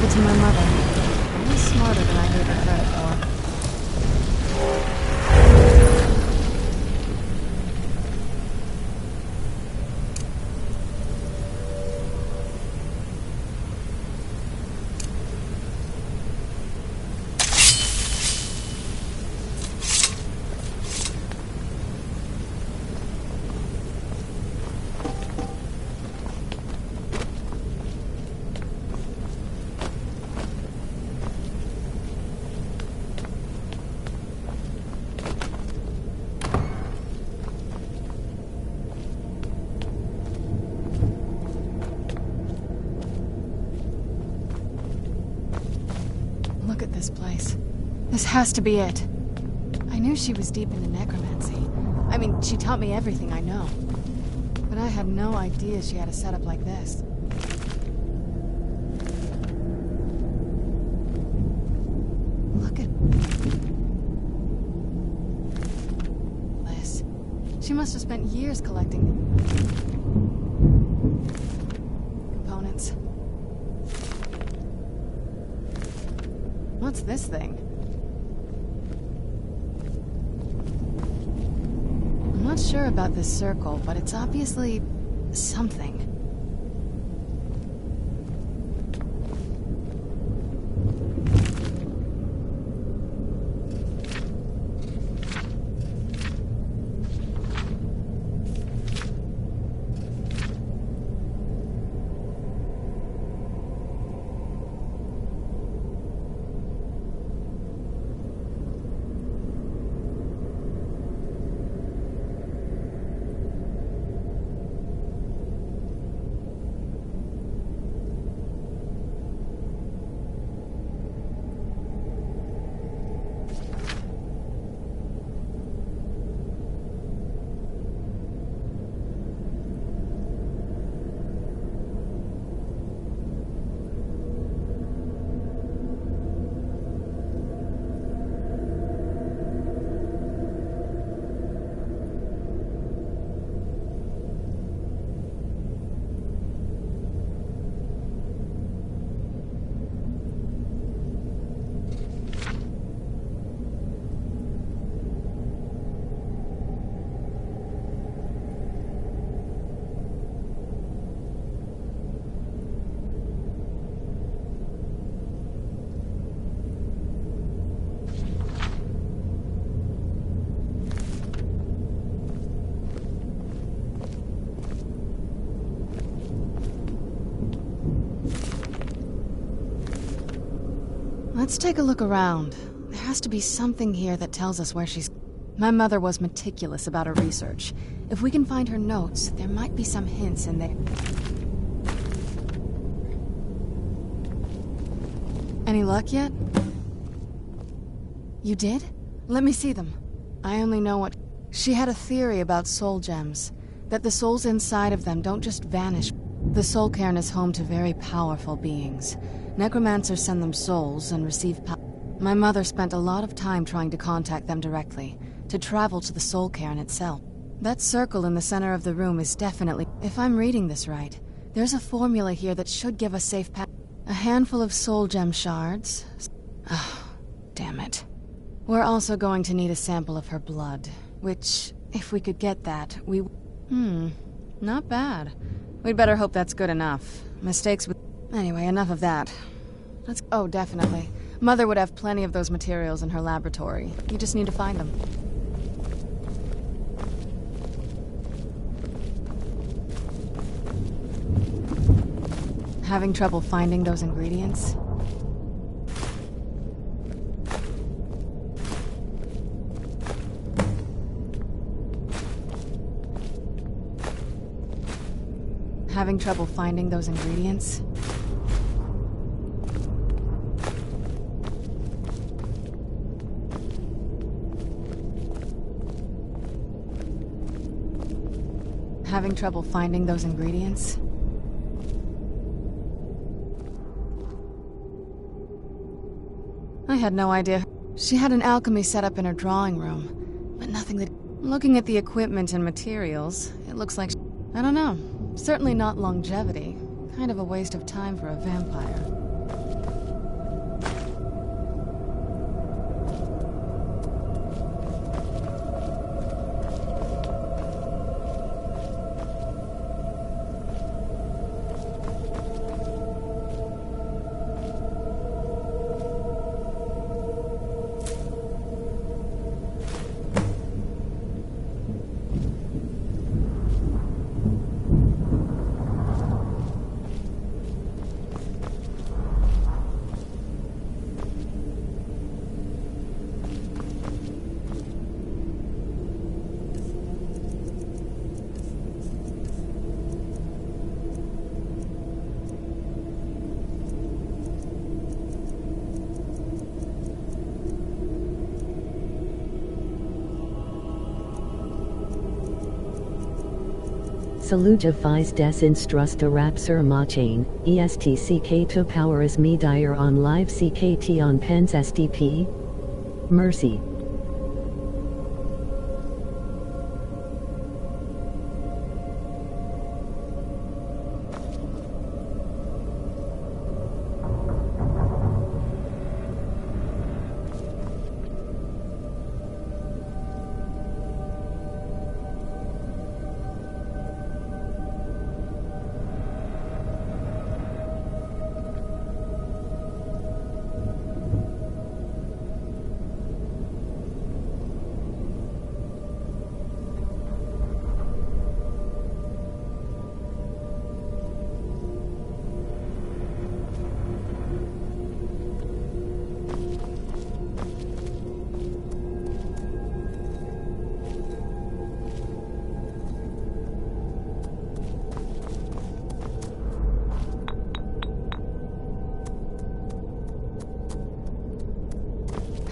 To my mother. He's smarter than I gave her credit for. Look at this place. This has to be it. I knew she was deep into necromancy. I mean, she taught me everything I know. But I had no idea she had a setup like this. Look at this. She must have spent years collecting components. What's this thing? I'm not sure about this circle, but it's obviously something. Let's take a look around. There has to be something here that tells us where she's... My mother was meticulous about her research. If we can find her notes, there might be some hints in there. Any luck yet? You did? Let me see them. I only know what... She had a theory about soul gems. That the souls inside of them don't just vanish. The soul cairn is home to very powerful beings. Necromancers send them souls and receive power. My mother spent a lot of time trying to contact them directly, to travel to the soul cairn itself. That circle in the center of the room is definitely... If I'm reading this right, there's a formula here that should give us safe path. A handful of soul gem shards. Oh, damn it. We're also going to need a sample of her blood, which, if we could get that, we... Not bad. We'd better hope that's good enough. Mistakes with... Anyway, enough of that. Let's... Oh, definitely. Mother would have plenty of those materials in her laboratory. You just need to find them. Having trouble finding those ingredients? Having trouble finding those ingredients? Having trouble finding those ingredients? I had no idea. She had an alchemy set up in her drawing room, but nothing that... Looking at the equipment and materials, it looks like... I don't know. Certainly not longevity. Kind of a waste of time for a vampire. Salugifies des instrusta rapsur machain, estck to powers me dire on live ckt on pens SDP? Mercy.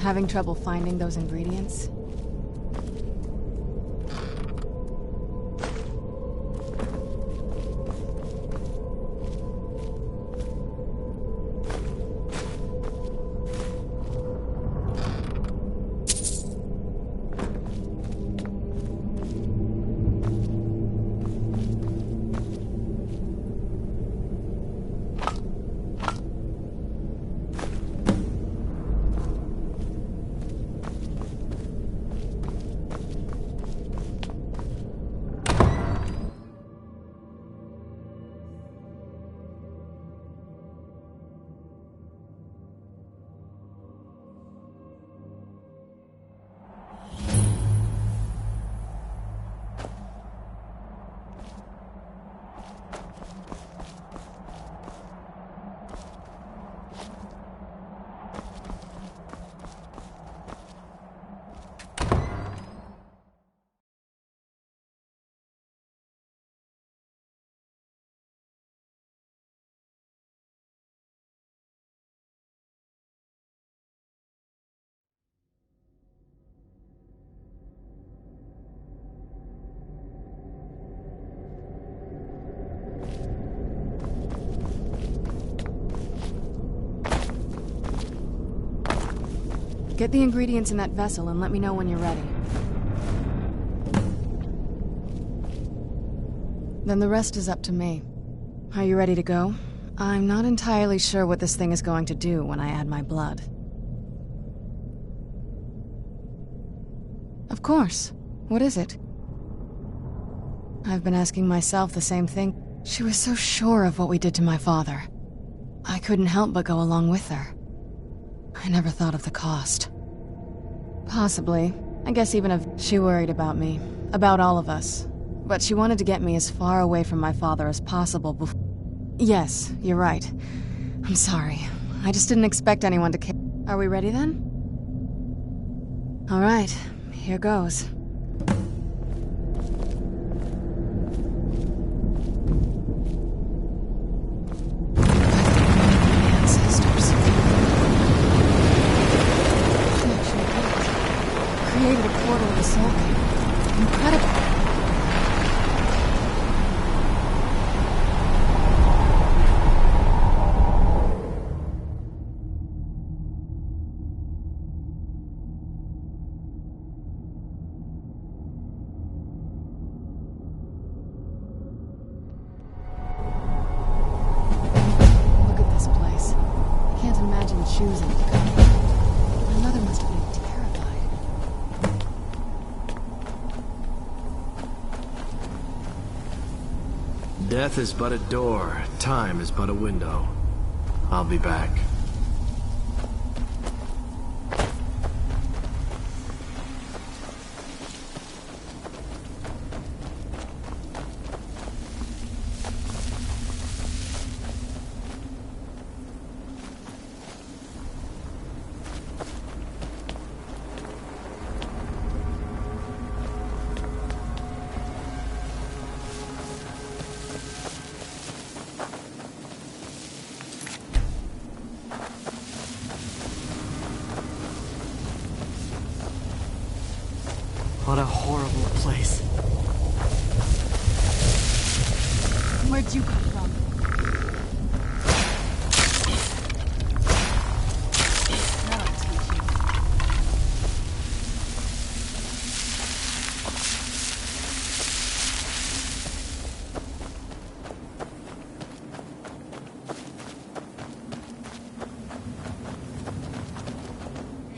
Having trouble finding those ingredients? Get the ingredients in that vessel and let me know when you're ready. Then the rest is up to me. Are you ready to go? I'm not entirely sure what this thing is going to do when I add my blood. Of course. What is it? I've been asking myself the same thing. She was so sure of what we did to my father. I couldn't help but go along with her. I never thought of the cost. Possibly. I guess even if she worried about me. About all of us. But she wanted to get me as far away from my father as possible Yes, you're right. I'm sorry. I just didn't expect anyone to care. Are we ready then? All right, here goes. Created a portal to the Soul King. Incredible. Look at this place. I can't imagine choosing to come here. My mother must have been terrified. Death is but a door, time is but a window. I'll be back. What a horrible place. Where'd you come from? That'll teach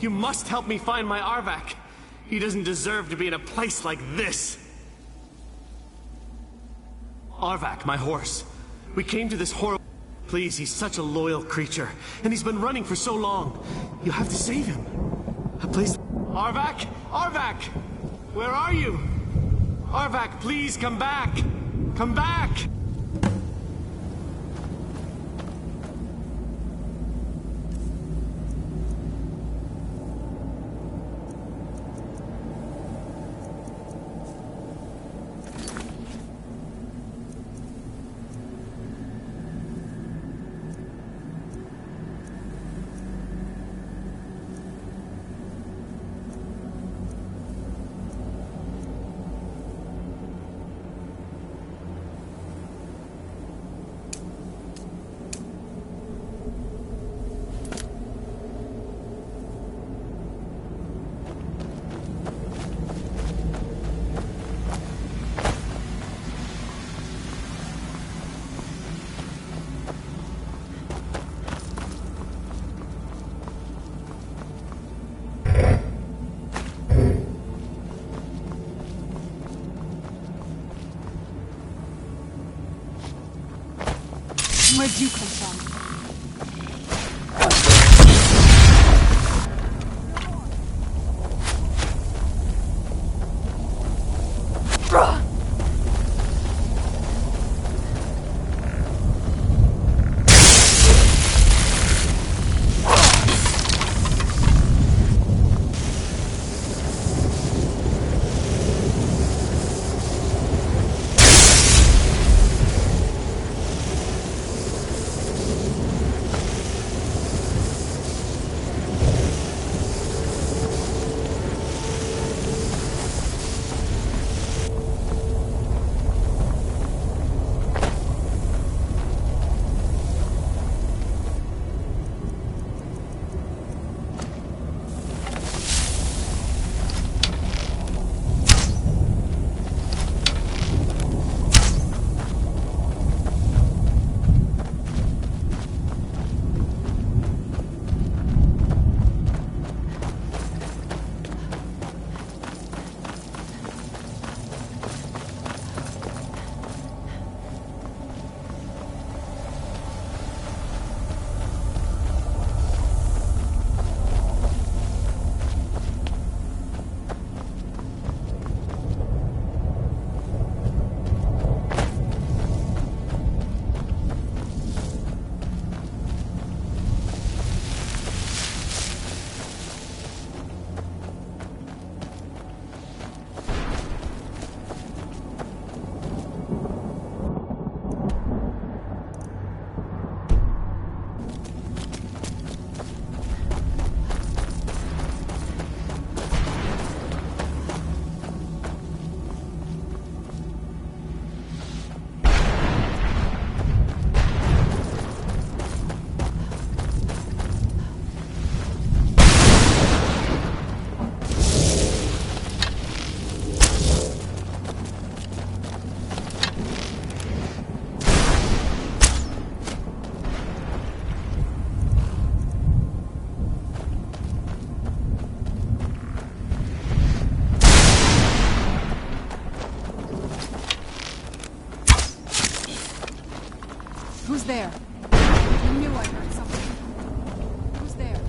you. You must help me find my Arvak. He doesn't deserve to be in a place like this. Arvak, my horse. We came to this horrible... Please, he's such a loyal creature, and he's been running for so long. You have to save him. A place... Arvak! Arvak! Where are you? Arvak, please come back! Come back! Where'd you come from? Who's there? I knew I heard something. Who's there?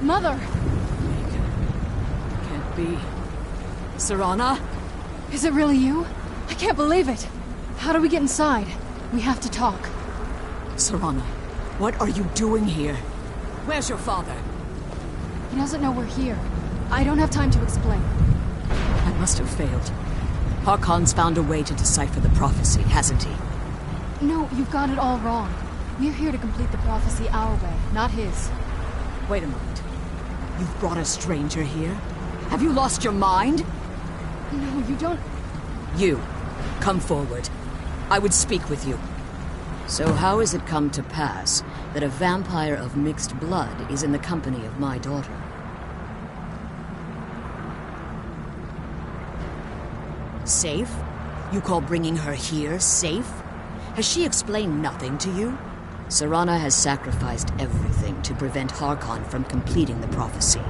Mother! Can't be. Serana? Is it really you? I can't believe it. How do we get inside? We have to talk. Serana, what are you doing here? Where's your father? He doesn't know we're here. I don't have time to explain. I must have failed. Harkon's found a way to decipher the prophecy, hasn't he? No, you've got it all wrong. We're here to complete the prophecy our way, not his. Wait a moment. You've brought a stranger here? Have you lost your mind? No, you don't... You, come forward. I would speak with you. So how has it come to pass that a vampire of mixed blood is in the company of my daughter? Safe? You call bringing her here safe? Has she explained nothing to you? Serana has sacrificed everything to prevent Harkon from completing the prophecy.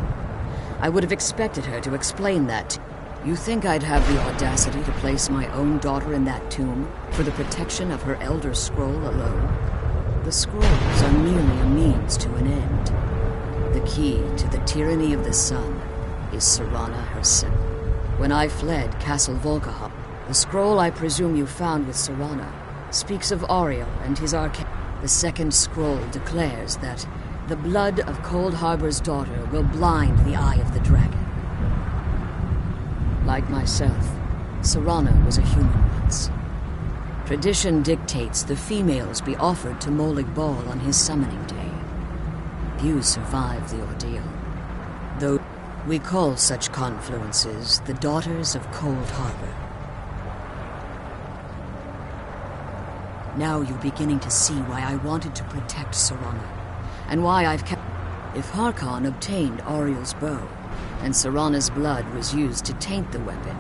I would have expected her to explain that. You think I'd have the audacity to place my own daughter in that tomb for the protection of her Elder Scroll alone? The scrolls are merely a means to an end. The key to the tyranny of the sun is Serana herself. When I fled Castle Volkahop, the scroll I presume you found with Serana speaks of Ariel and his arcane. The second scroll declares that the blood of Cold Harbor's daughter will blind the eye of the dragon. Like myself, Serana was a human once. Tradition dictates the females be offered to Molig Bal on his summoning day. Few survive the ordeal. Though we call such confluences the Daughters of Cold Harbor. Now you're beginning to see why I wanted to protect Serana, and why I've kept... If Harkon obtained Ariel's bow, and Serana's blood was used to taint the weapon,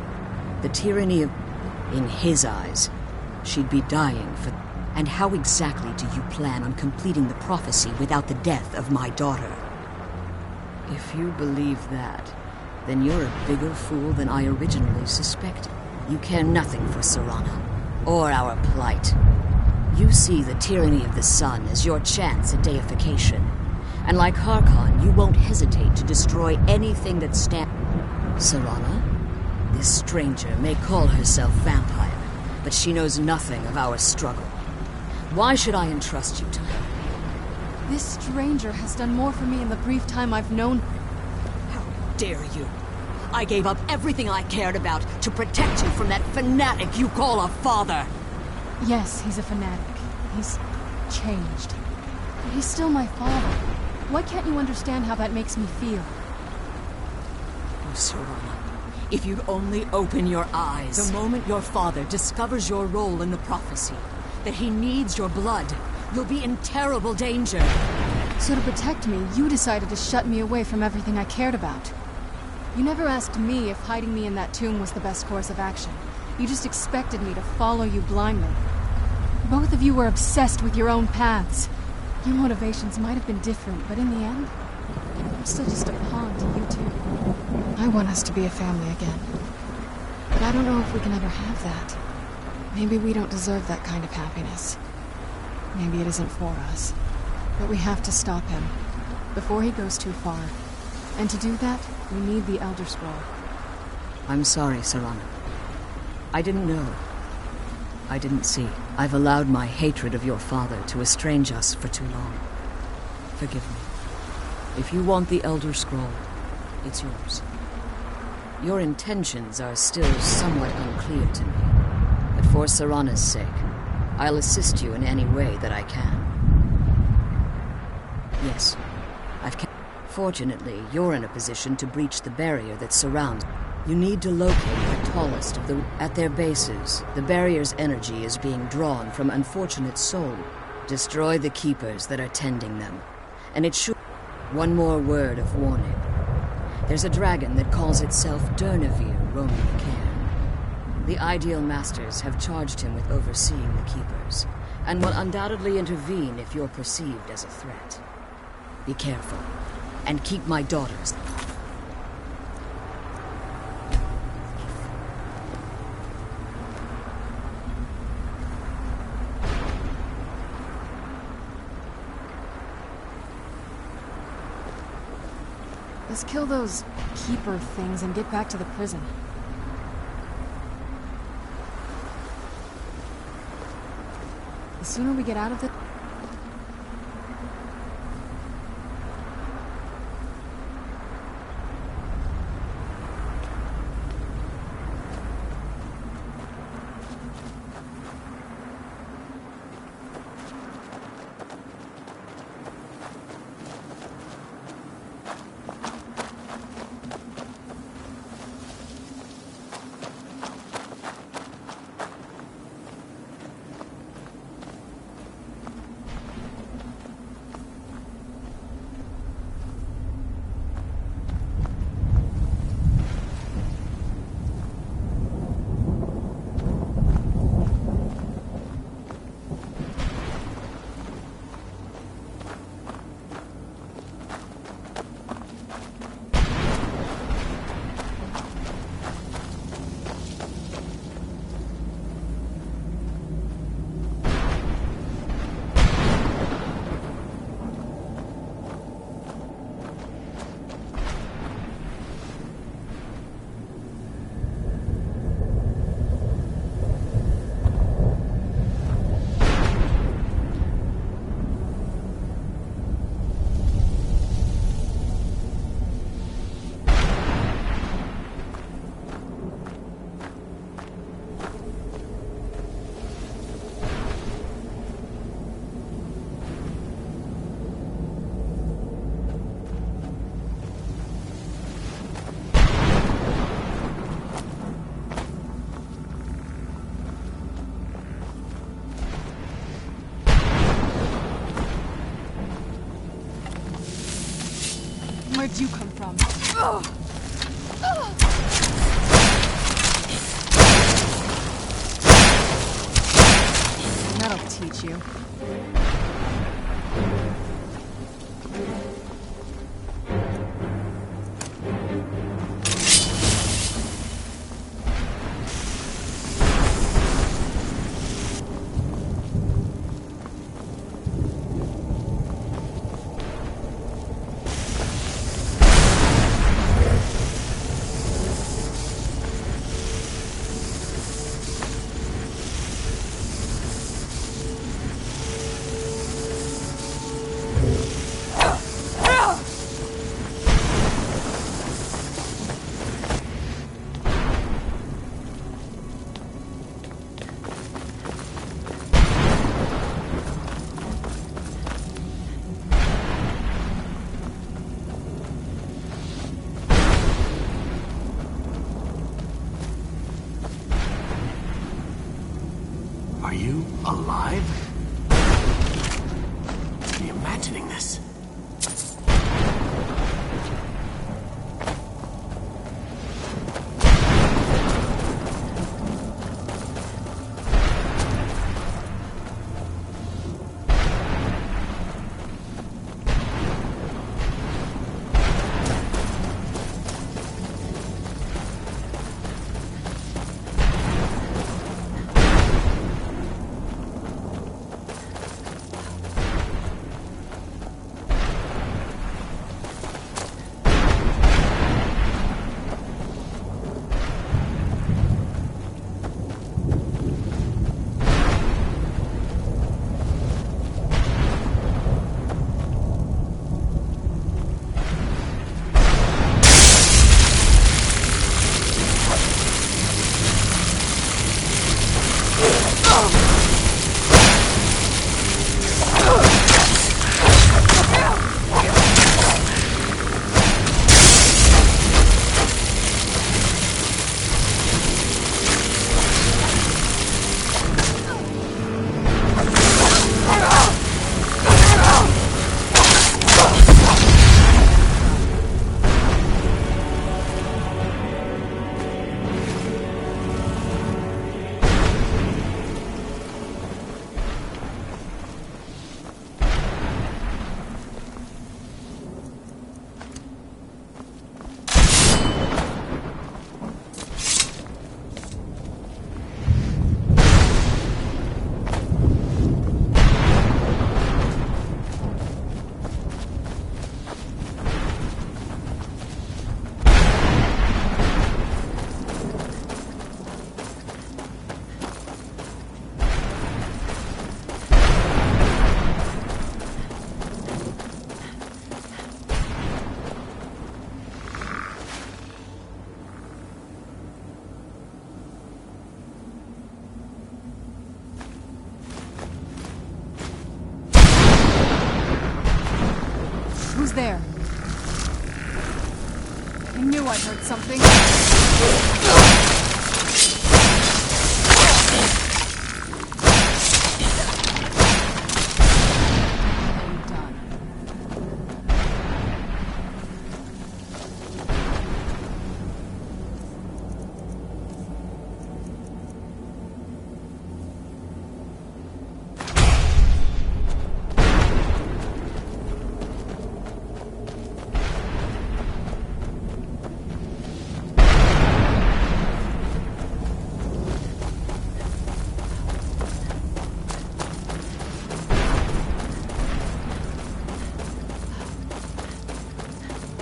the tyranny of... In his eyes, she'd be dying for... And how exactly do you plan on completing the prophecy without the death of my daughter? If you believe that, then you're a bigger fool than I originally suspected. You care nothing for Serana, or our plight. You see the tyranny of the sun as your chance at deification. And like Harkon, you won't hesitate to destroy anything that stands... Serana? This stranger may call herself Vampire, but she knows nothing of our struggle. Why should I entrust you to her? This stranger has done more for me in the brief time I've known... How dare you? I gave up everything I cared about to protect you from that fanatic you call a father! Yes, he's a fanatic. He's changed. But he's still my father. Why can't you understand how that makes me feel? Oh, Serana, if you'd only open your eyes. The moment your father discovers your role in the prophecy, that he needs your blood, you'll be in terrible danger. So to protect me, you decided to shut me away from everything I cared about. You never asked me if hiding me in that tomb was the best course of action. You just expected me to follow you blindly. Both of you were obsessed with your own paths. Your motivations might have been different, but in the end, I'm still just a pawn to you two. I want us to be a family again. But I don't know if we can ever have that. Maybe we don't deserve that kind of happiness. Maybe it isn't for us. But we have to stop him, before he goes too far. And to do that, we need the Elder Scroll. I'm sorry, Serana. I didn't know. I didn't see. I've allowed my hatred of your father to estrange us for too long. Forgive me. If you want the Elder Scroll, it's yours. Your intentions are still somewhat unclear to me, but for Serana's sake, I'll assist you in any way that I can. Yes, Fortunately, you're in a position to breach the barrier that surrounds. You need to locate the tallest of the... At their bases, the barrier's energy is being drawn from unfortunate soul. Destroy the keepers that are tending them, and it should... One more word of warning. There's a dragon that calls itself Durnevere roaming the cairn. The Ideal Masters have charged him with overseeing the keepers, and will undoubtedly intervene if you're perceived as a threat. Be careful, and keep my daughters. Let's kill those keeper things and get back to the prison. The sooner we get out of this... Where'd you come from? That'll teach you. Are you alive? Are you imagining this? I knew I heard something.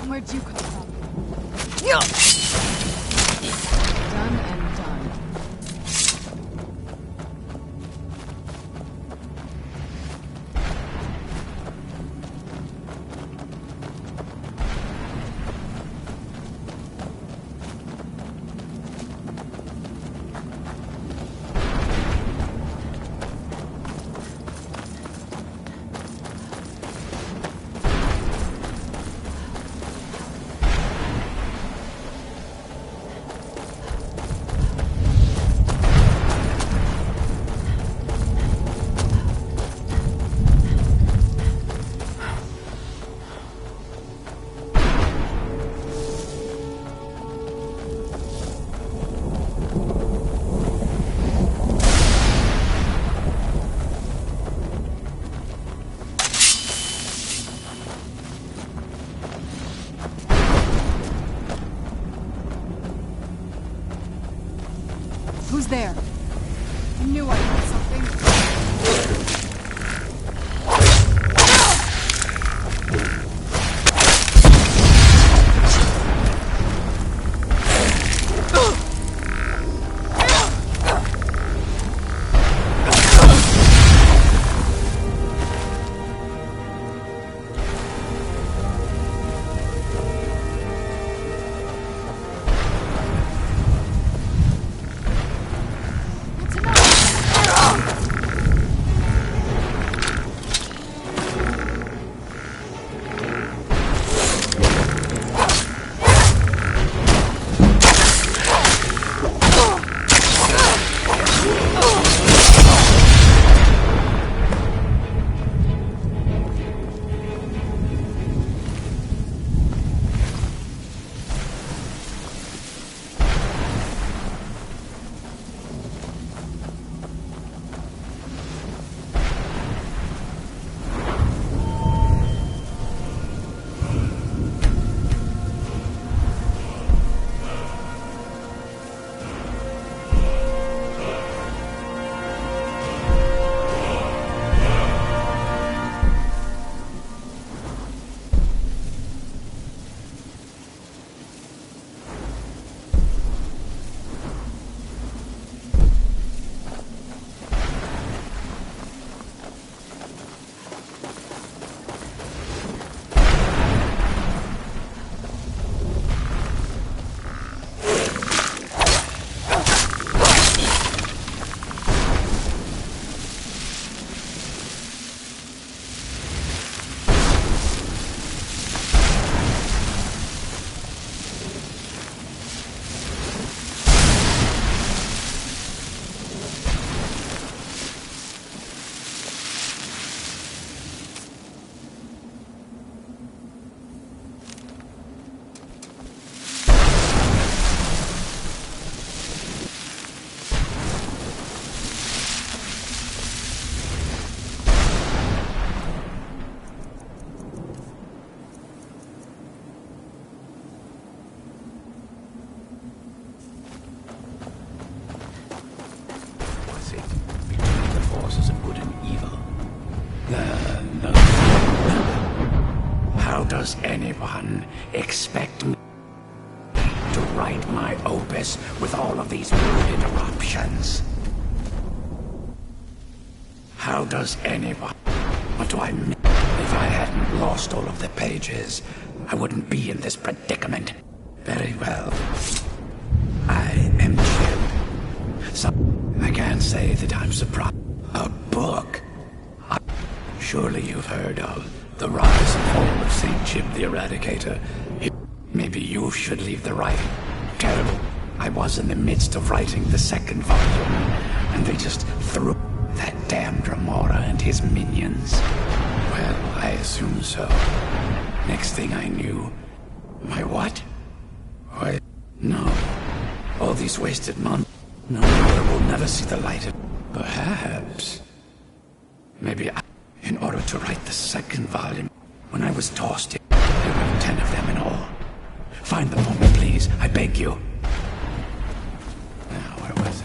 Where'd you come from? Done and done. Who's there? I knew I heard something. Does anyone expect me to write my opus with all of these rude interruptions? How does anyone... What do I mean? If I hadn't lost all of the pages, I wouldn't be in this predicament. Very well. I am chilled. So, I can't say that I'm surprised. A book? Surely you've heard of The Rise and Fall of St. Chip the Eradicator. Maybe maybe you should leave the writing. Terrible. I was in the midst of writing the second volume, and they just threw that damned Remora and his minions. Well, I assume so. Next thing I knew... My what? Why, no. All these wasted months. No, will never see the light of... Perhaps... Maybe in order to write the second volume, when I was tossed in, there were 10 of them in all. Find them for me, please. I beg you. Now, where was I?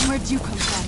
Where'd you come from?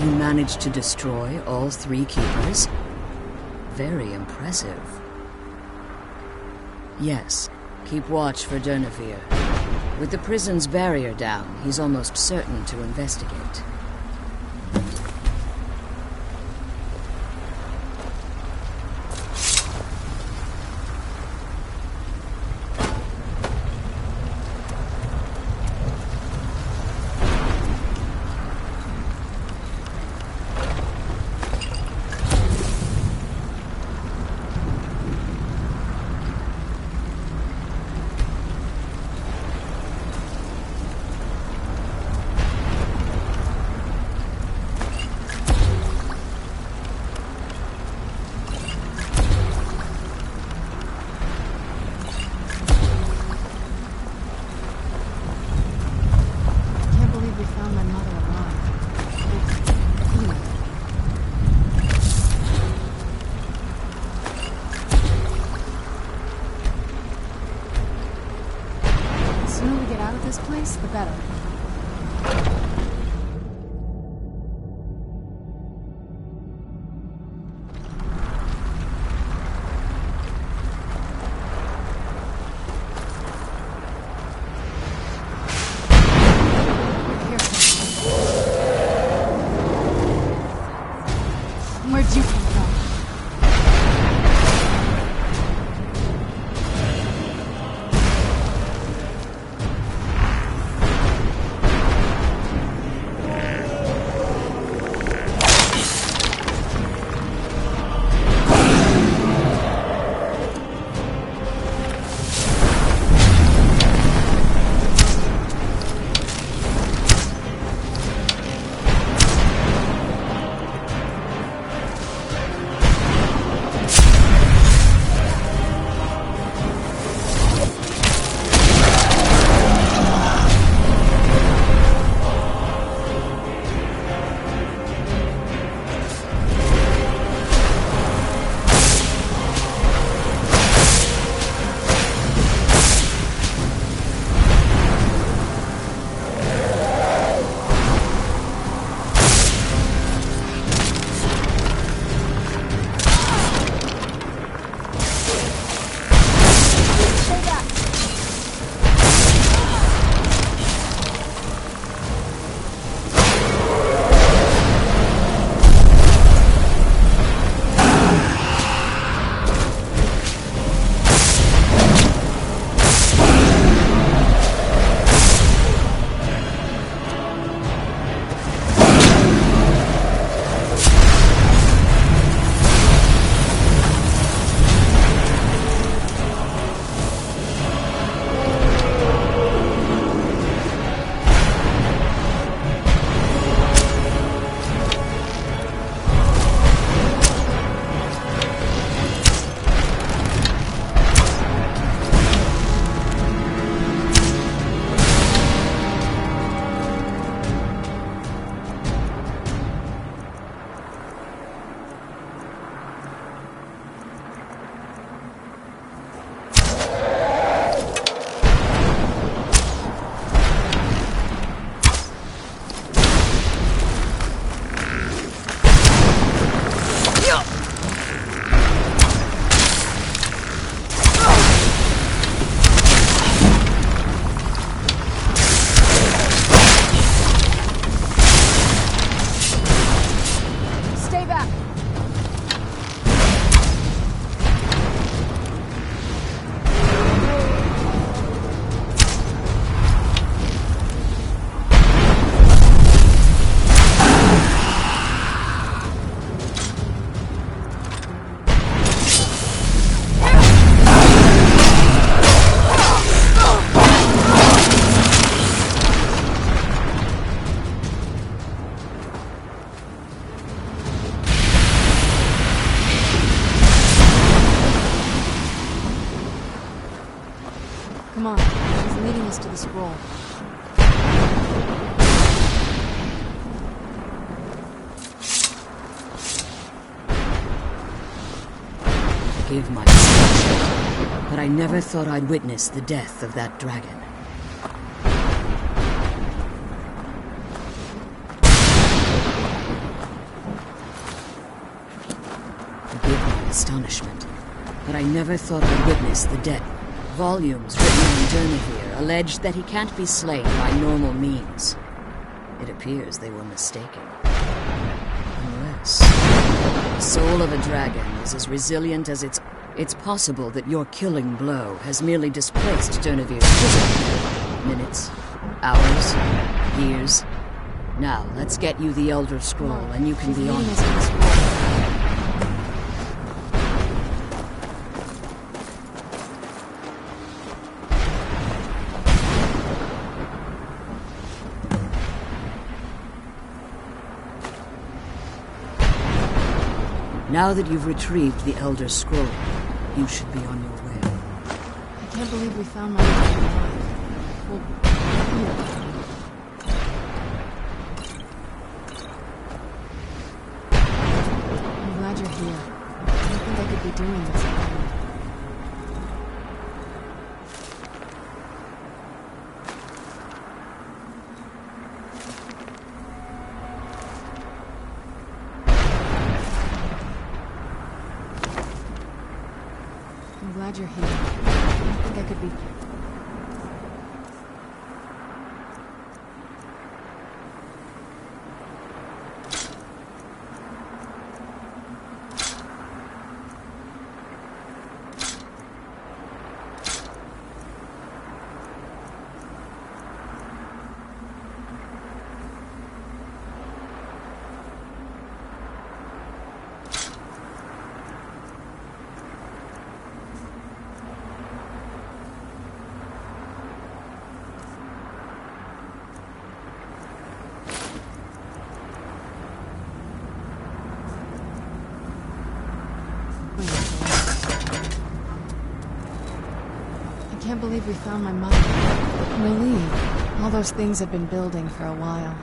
You managed to destroy all 3 keepers? Very impressive. Yes, keep watch for Durnevere. With the prison's barrier down, he's almost certain to investigate. this place, the better. Where'd you come from? Come on, he's leading us to the scroll. Forgive my mistake, but I never thought I'd witness the death of that dragon. Forgive my astonishment, but I never thought I'd witness the death. Volumes written on Durnevere allege that he can't be slain by normal means. It appears they were mistaken. Unless the soul of a dragon is as resilient as it's possible that your killing blow has merely displaced Durnevere's physically. Minutes, hours, years. Now, let's get you the Elder Scroll and you can be on it. Now that you've retrieved the Elder Scroll, you should be on your way. I can't believe we found my alive. Well, I'm glad you're here. I don't think I could be doing this alone. I'm glad you're here. I think I could be... I can't believe we found my mother. Relieved. All those things had been building for a while.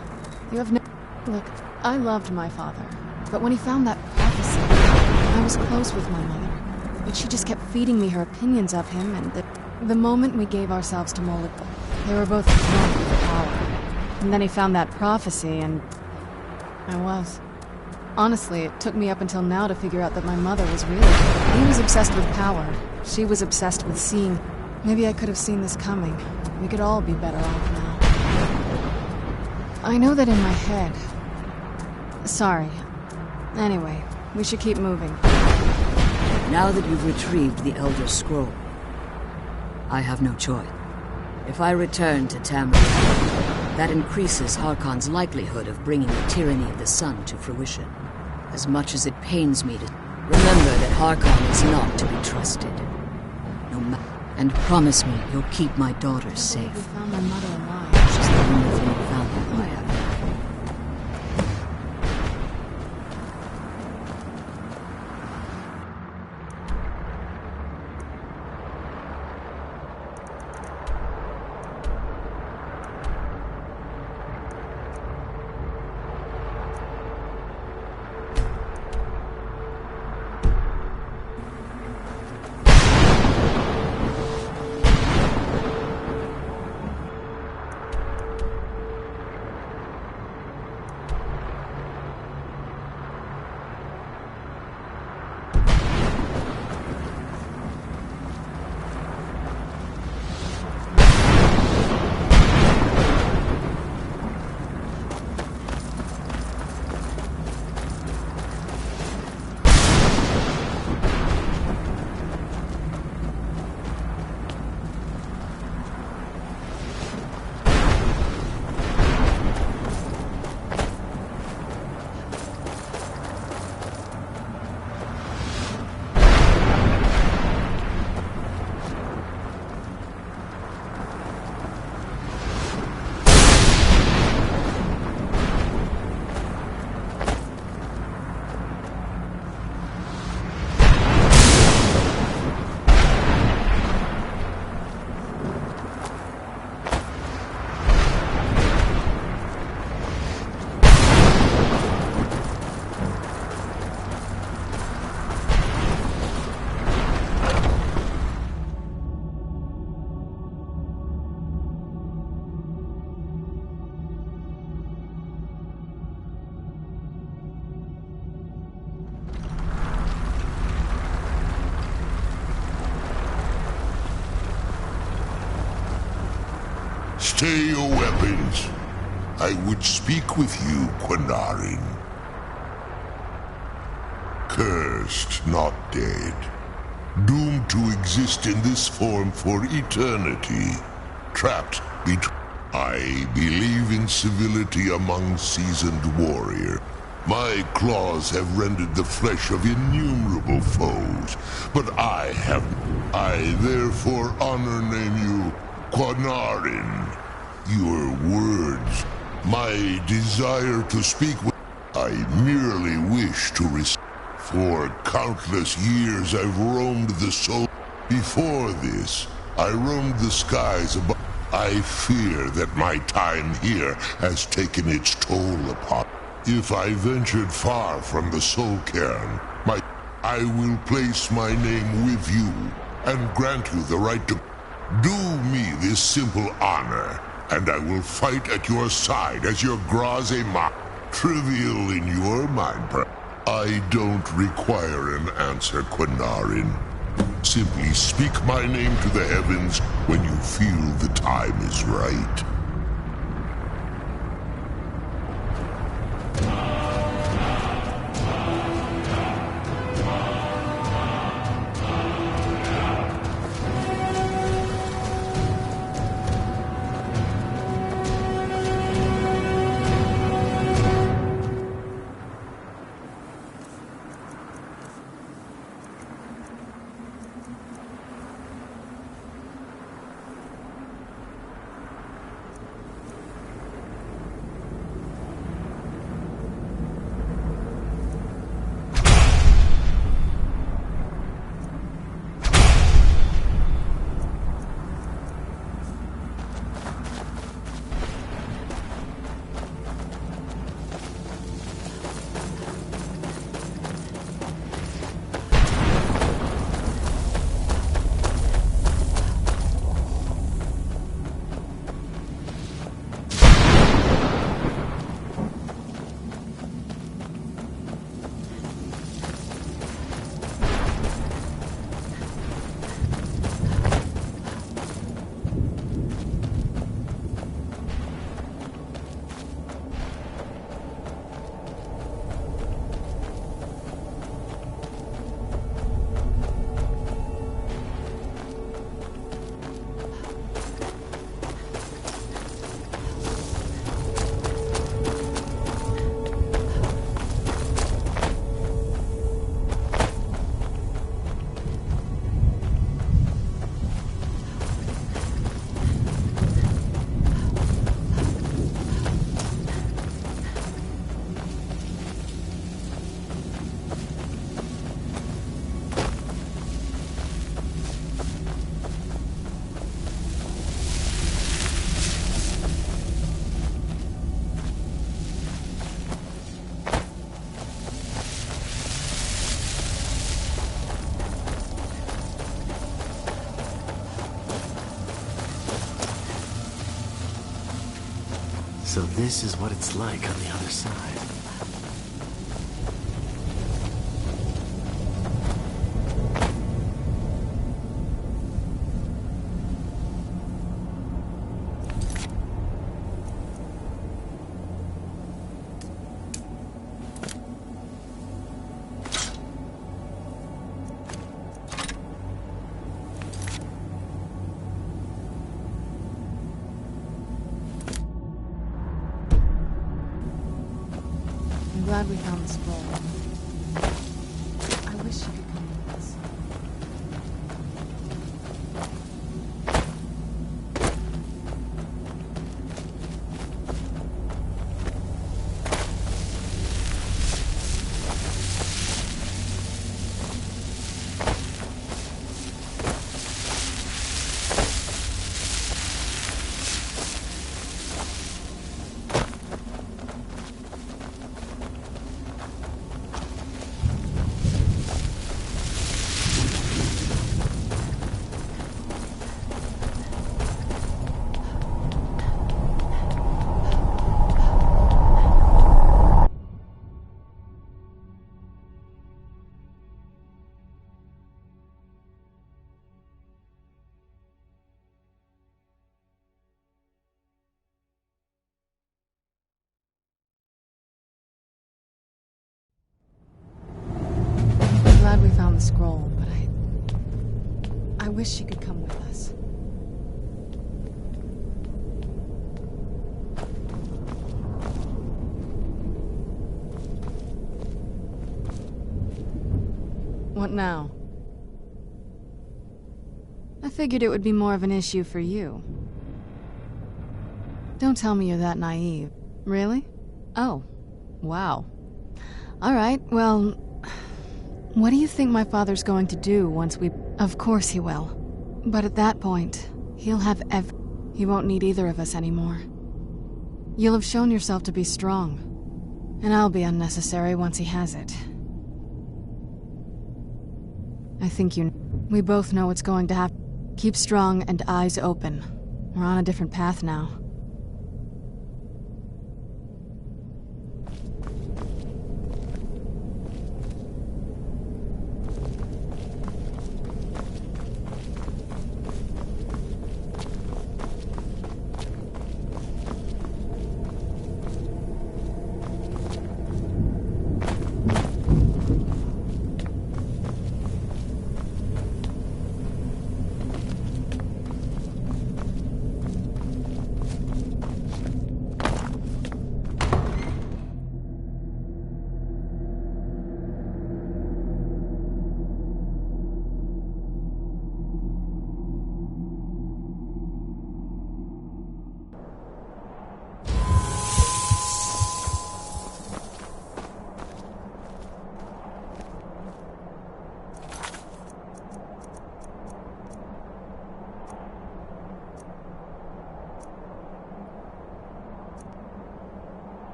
You have no... Look, I loved my father, but when he found that prophecy, I was close with my mother. But she just kept feeding me her opinions of him, and the moment we gave ourselves to Moloch, they were both drunk with power. And then he found that prophecy, and... I was. Honestly, it took me up until now to figure out that my mother was real. He was obsessed with power. She was obsessed with seeing... Maybe I could have seen this coming. We could all be better off now. I know that in my head. Sorry. Anyway, we should keep moving. Now that you've retrieved the Elder Scroll, I have no choice. If I return to Tamriel, that increases Harkon's likelihood of bringing the tyranny of the sun to fruition. As much as it pains me to... Remember that Harkon is not to be trusted. No matter... And promise me you'll keep my daughter safe. We found my mother alive. She's the only thing valuable I have. Stay your weapons. I would speak with you, Quinarin. Cursed, not dead. Doomed to exist in this form for eternity. Trapped between... I believe in civility among seasoned warrior. My claws have rended the flesh of innumerable foes, but I therefore honor name you Quinarin. Your words, my desire to speak with... I merely wish to receive... For countless years I've roamed the soul. Before this, I roamed the skies above. I fear that my time here has taken its toll upon... If I ventured far from the soul cairn, I will place my name with you and grant you the right to... Do me this simple honor, and I will fight at your side as your Grazema. Trivial in your mind, I don't require an answer, Quinarin. simply speak my name to the heavens when you feel the time is right. So this is what it's like on the other side. I'm glad we found the scroll. I wish you could come with us. Glad we found the scroll, but I wish she could come with us. What now? I figured it would be more of an issue for you. Don't tell me you're that naive. Really? Oh, wow. All right, well, what do you think my father's going to do once we... Of course he will. But at that point, he'll have he won't need either of us anymore. You'll have shown yourself to be strong. And I'll be unnecessary once he has it. I think we both know what's going to happen. Keep strong and eyes open. We're on a different path now.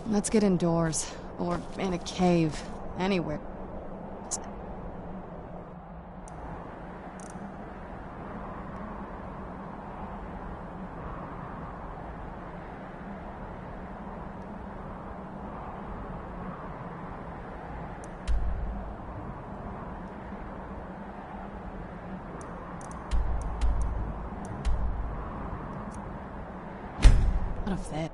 Let's get indoors. Or in a cave. Anywhere. What of that?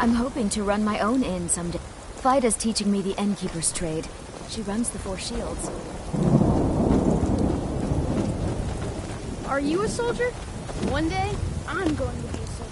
I'm hoping to run my own inn someday. Fida's teaching me the innkeeper's trade. She runs the Four Shields. Are you a soldier? One day, I'm going to be a soldier.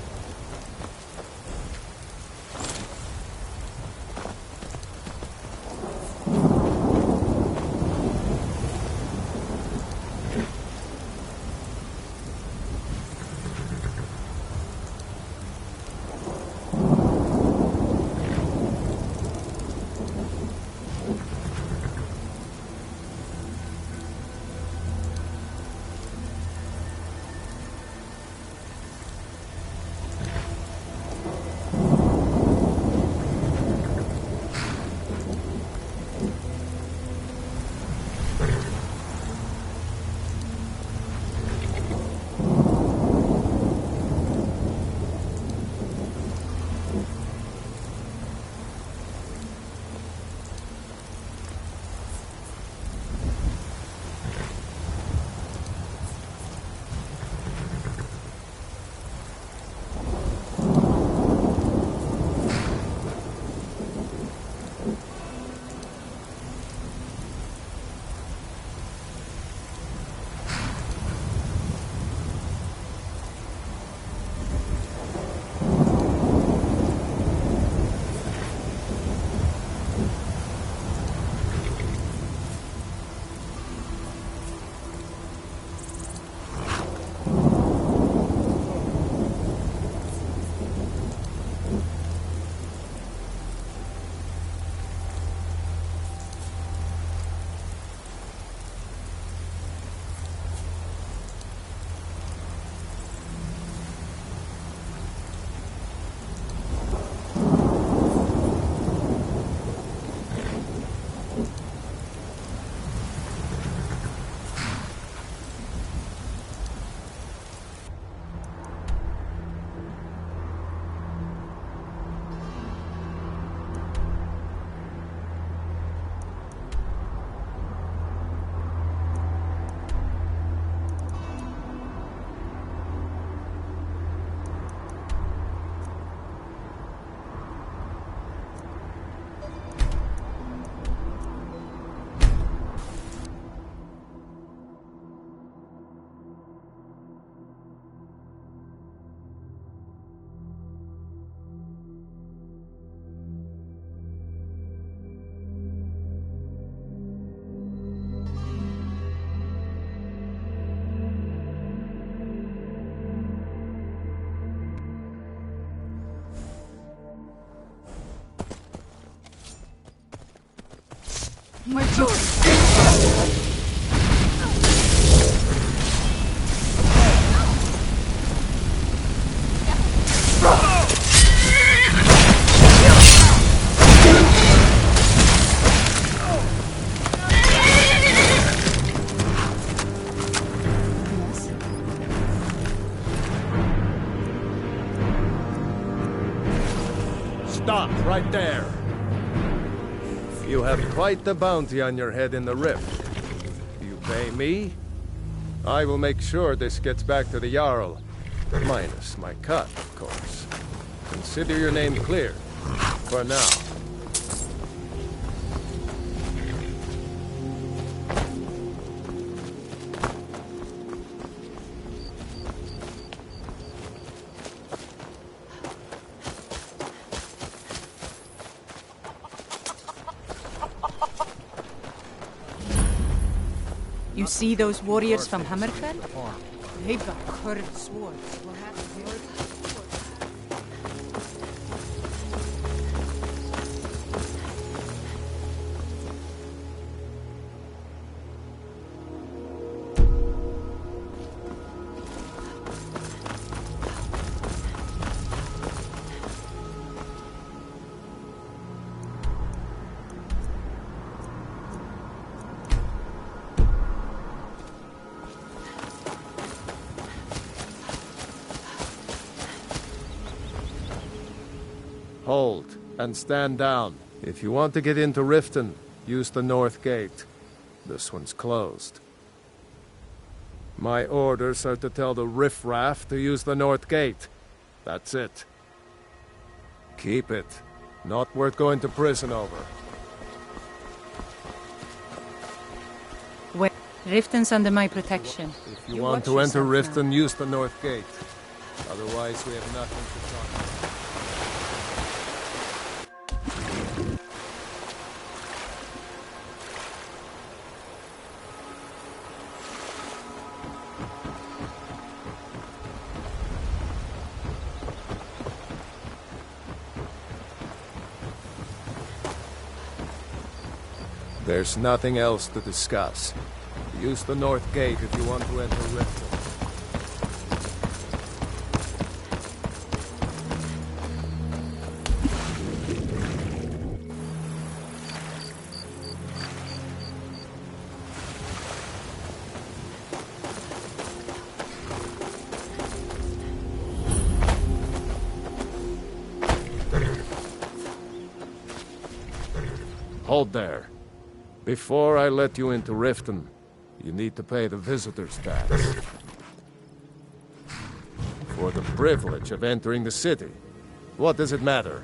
Where'd you... Stop right there. You have quite the bounty on your head in the rift. You pay me, I will make sure this gets back to the Jarl. Minus my cut, of course. Consider your name cleared. For now. You see those warriors from Hammerfell? They've got curved swords. Hold, and stand down. If you want to get into Riften, use the north gate. This one's closed. My orders are to tell the riffraff to use the north gate. That's it. Keep it. Not worth going to prison over. Wait, Riften's under my protection. If you want to enter Riften, use the north gate. Otherwise, we have nothing to talk about. There's nothing else to discuss. Use the north gate if you want to enter Riften. Hold there. Before I let you into Riften, you need to pay the visitor's tax. For the privilege of entering the city. What does it matter?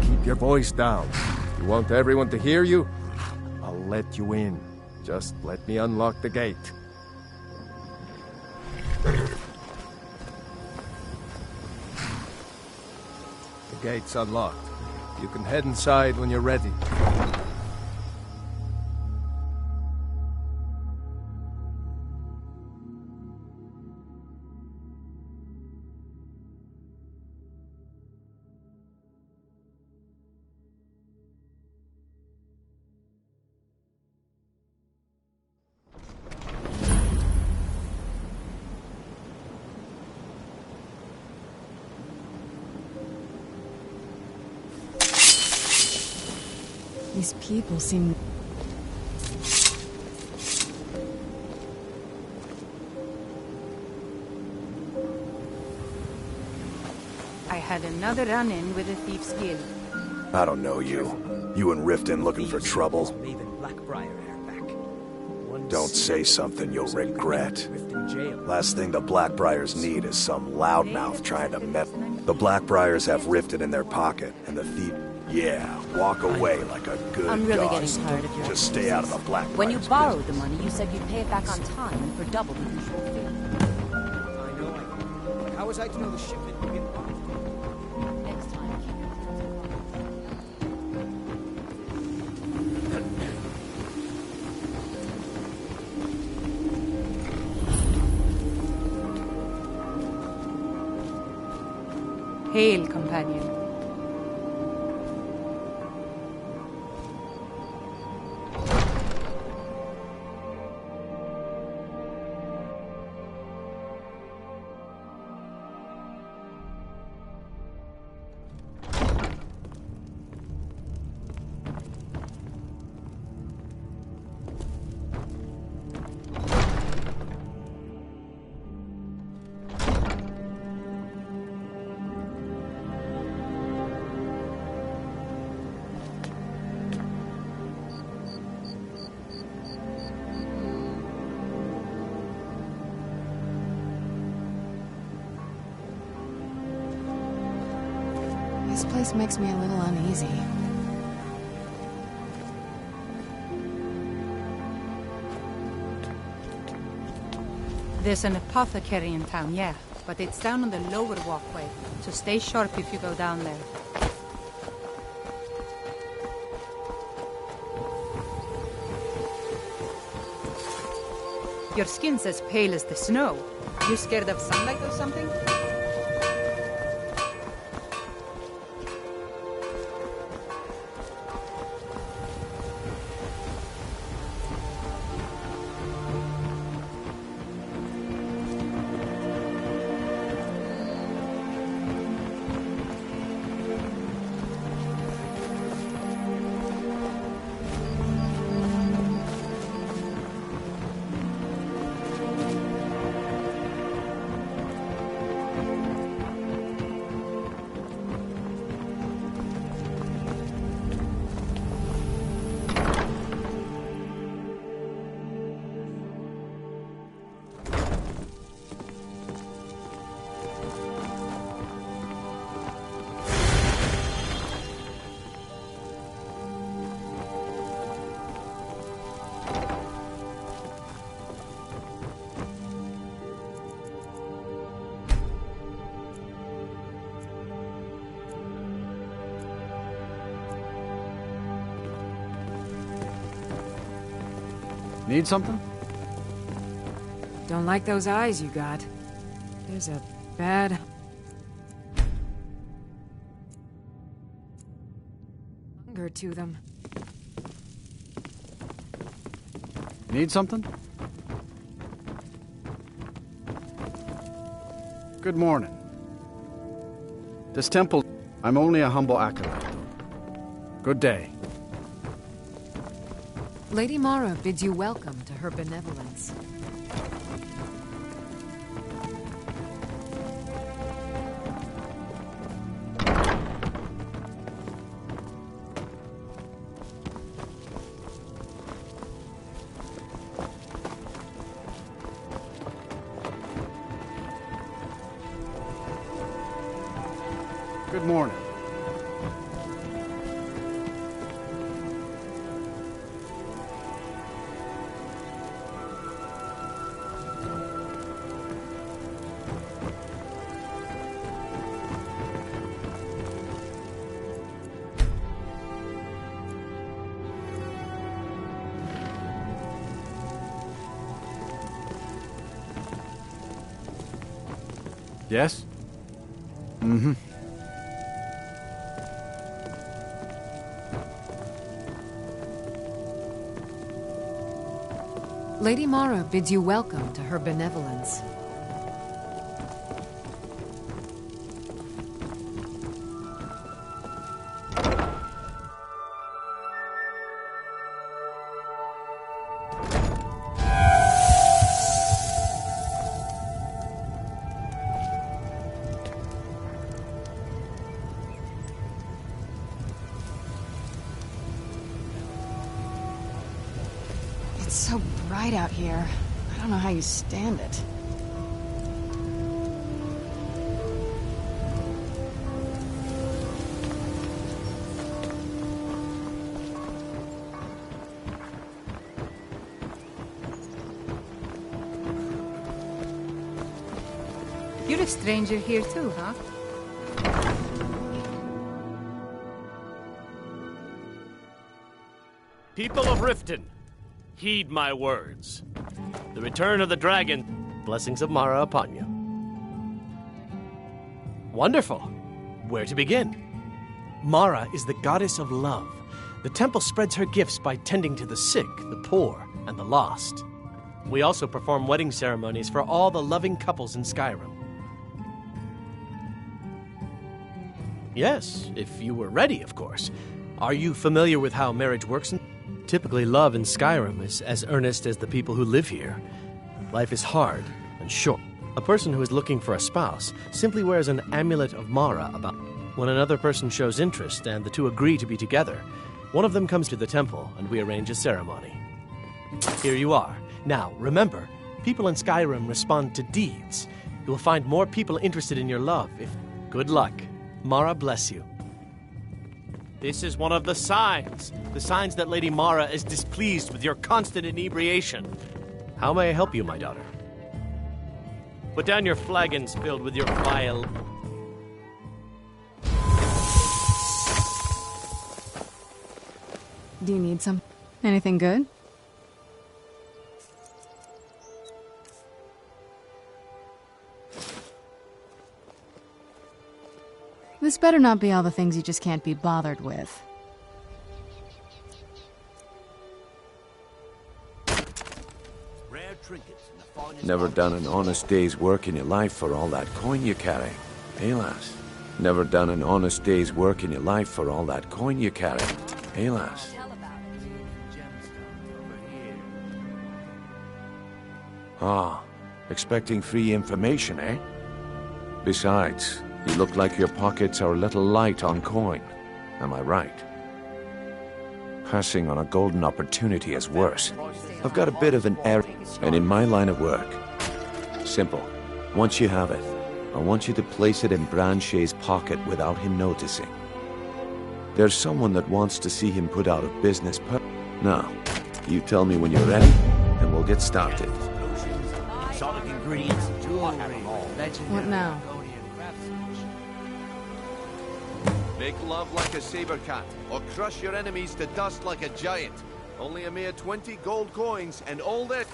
Keep your voice down. You want everyone to hear you? I'll let you in. Just let me unlock the gate. The gate's unlocked. You can head inside when you're ready. These people seem... I had another run-in with a thief's guild. I don't know you. You and Riften looking for trouble? Don't say something you'll regret. Last thing the Blackbriars need is some loudmouth trying to The Blackbriars have Riften in their pocket, and the thief... Yeah, walk away like a good I'm really dog. getting tired of your Just stay out of the Blackbriars. When you borrowed the money, you said you'd pay it back on time and for double the usual fee. I know. How was I to know the shipment would be involved? Next time, keep your Hail, companion. This place makes me a little uneasy. There's an apothecary in town, yeah. but it's down on the lower walkway, so stay sharp if you go down there. Your skin's as pale as the snow. You scared of sunlight or something? Need something? Don't like those eyes you got. There's a bad... hunger to them. Need something? Good morning. This temple... I'm only a humble acolyte. Good day. Lady Mara bids you welcome to her benevolence. Good morning. Yes? Mm-hmm. Lady Mara bids you welcome to her benevolence. It's so bright out here. I don't know how you stand it. You're a stranger here too, huh? People of Riften, heed my words. The return of the dragon, blessings of Mara upon you. Wonderful. Where to begin? Mara is the goddess of love. The temple spreads her gifts by tending to the sick, the poor, and the lost. We also perform wedding ceremonies for all the loving couples in Skyrim. Yes, if you were ready, of course. Are you familiar with how marriage works? Typically, love in Skyrim is as earnest as the people who live here. Life is hard and short. A person who is looking for a spouse simply wears an amulet of Mara about. When another person shows interest and the two agree to be together, one of them comes to the temple and we arrange a ceremony. Here you are. Now, remember, people in Skyrim respond to deeds. You will find more people interested in your love if... Good luck. Mara bless you. This is one of the signs that Lady Mara is displeased with your constant inebriation. How may I help you, my daughter? Put down your flagons filled with your vile... Do you need some? Anything good? This better not be all the things you just can't be bothered with. Never done an honest day's work in your life for all that coin you carry. Hey, lass. Never done an honest day's work in your life for all that coin you carry. Hey, lass. Ah, expecting free information, eh? Besides, you look like your pockets are a little light on coin. Am I right? Passing on a golden opportunity is worse. I've got a bit of an error, and in my line of work. Simple. Once you have it, I want you to place it in Branche's pocket without him noticing. There's someone that wants to see him put out of business Now, you tell me when you're ready, and we'll get started. Exotic ingredients, jewelry, What now? Make love like a saber cat, or crush your enemies to dust like a giant. Only a mere 20 gold coins, and all that...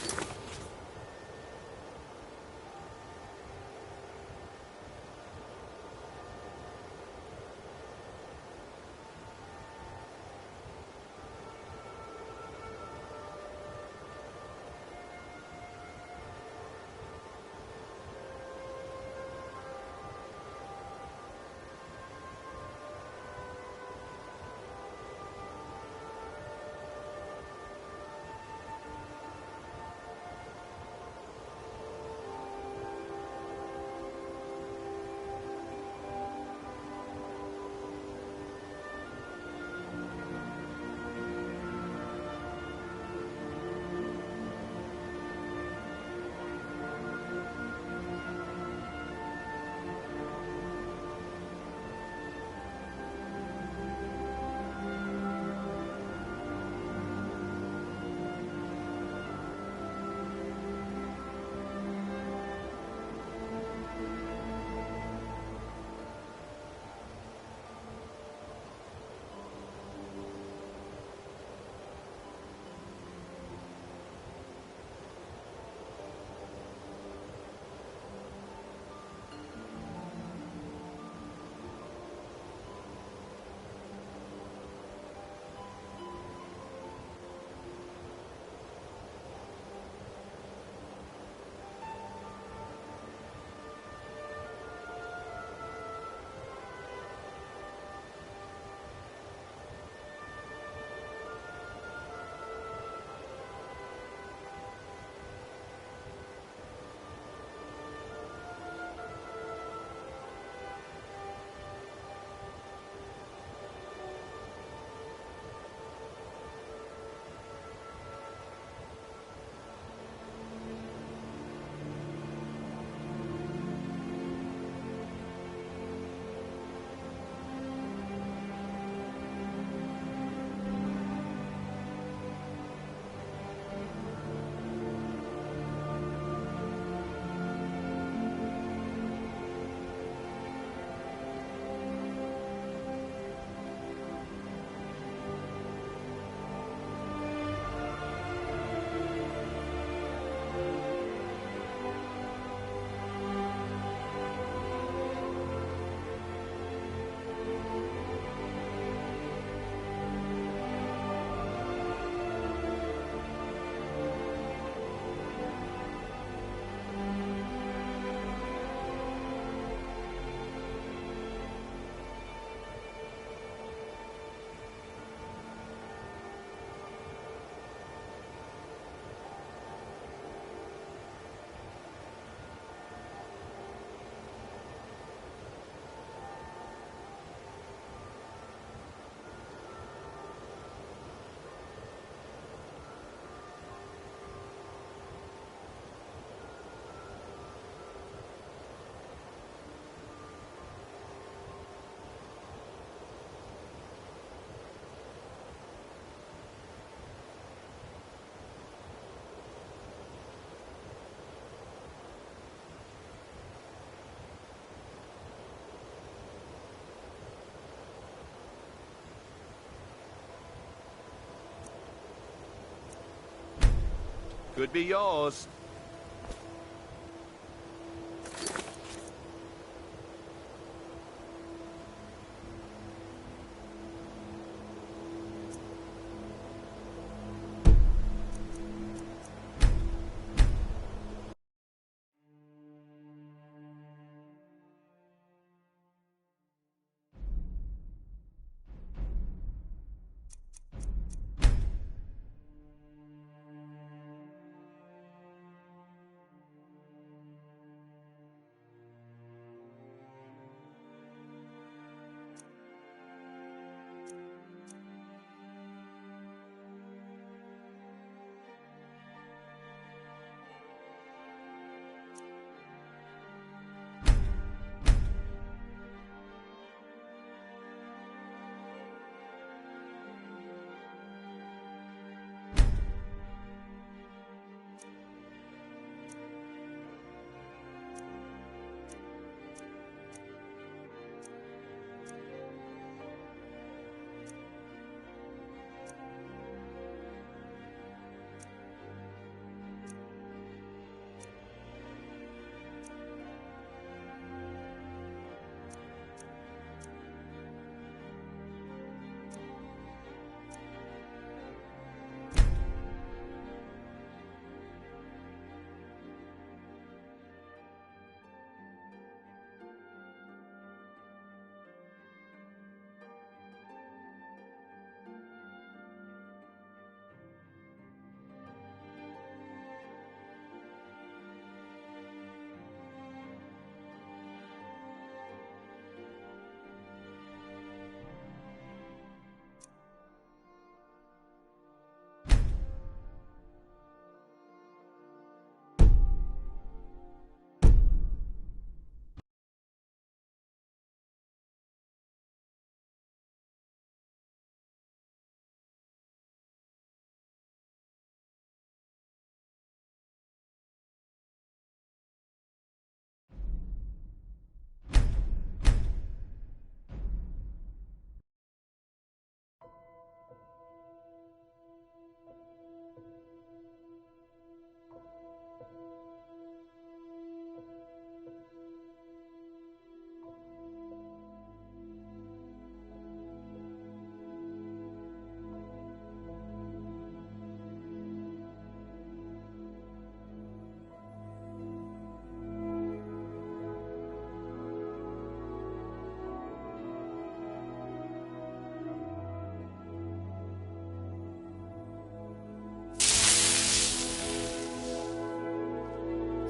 Could be yours.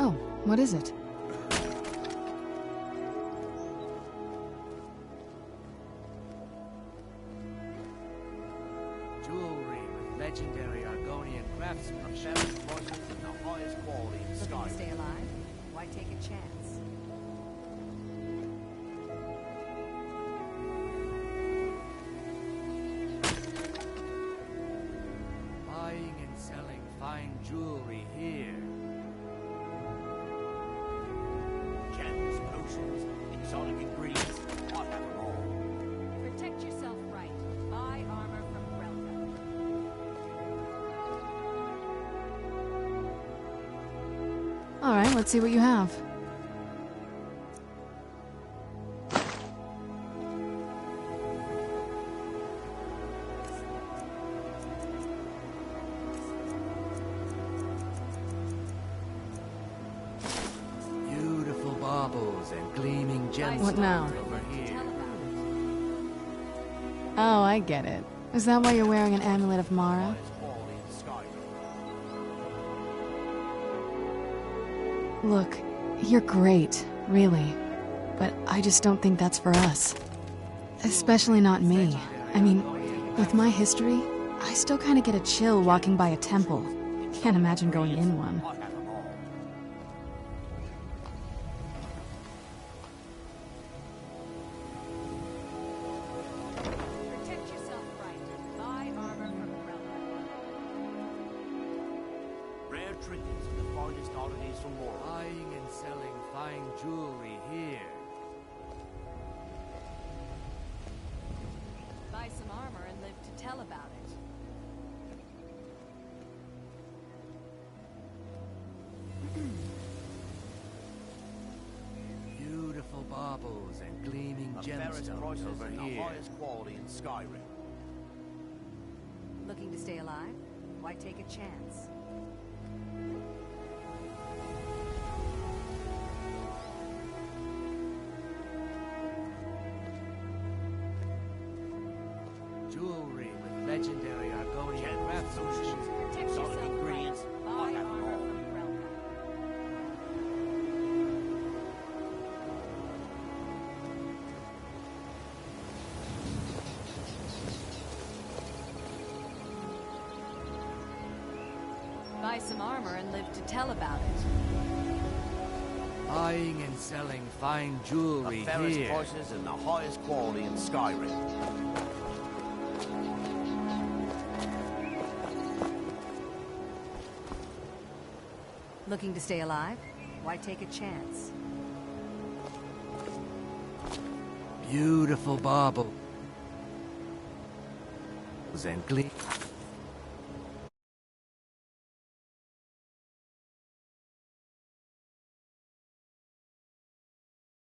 Oh, what is it? Jewelry with legendary Argonian craftsmanship. Various voices in the highest quality in Looking Sky. to stay alive? Why take a chance? Buying and selling fine jewelry here. Gems, potions, exotic ingredients. I have them all. Protect yourself right. Buy armor from Relka. All right, let's see what you have. Beautiful baubles and gleaming gems. What now? Over here. Oh, I get it. Is that why you're wearing an amulet of Mara? Look, you're great, really. But I just don't think that's for us. Especially not me. I mean, with my history, I still kind of get a chill walking by a temple. Can't imagine going in one. Protect yourself right. Buy armor from Relka. Rare trinkets and the finest oddities from Mora. Buying and selling fine jewelry here. Buy some armor and live to tell about it. gemstones over here. Highest quality in Skyrim. Looking to stay alive? Why take a chance? Jewelry with legendary Argonian craftsmanship. Exotic ingredients. I have them all. Buy some armor and live to tell about it. Buying and selling fine jewelry the fairest here. Prices and the highest quality in Skyrim. Looking to stay alive? Why take a chance? Beautiful baubles and gleam.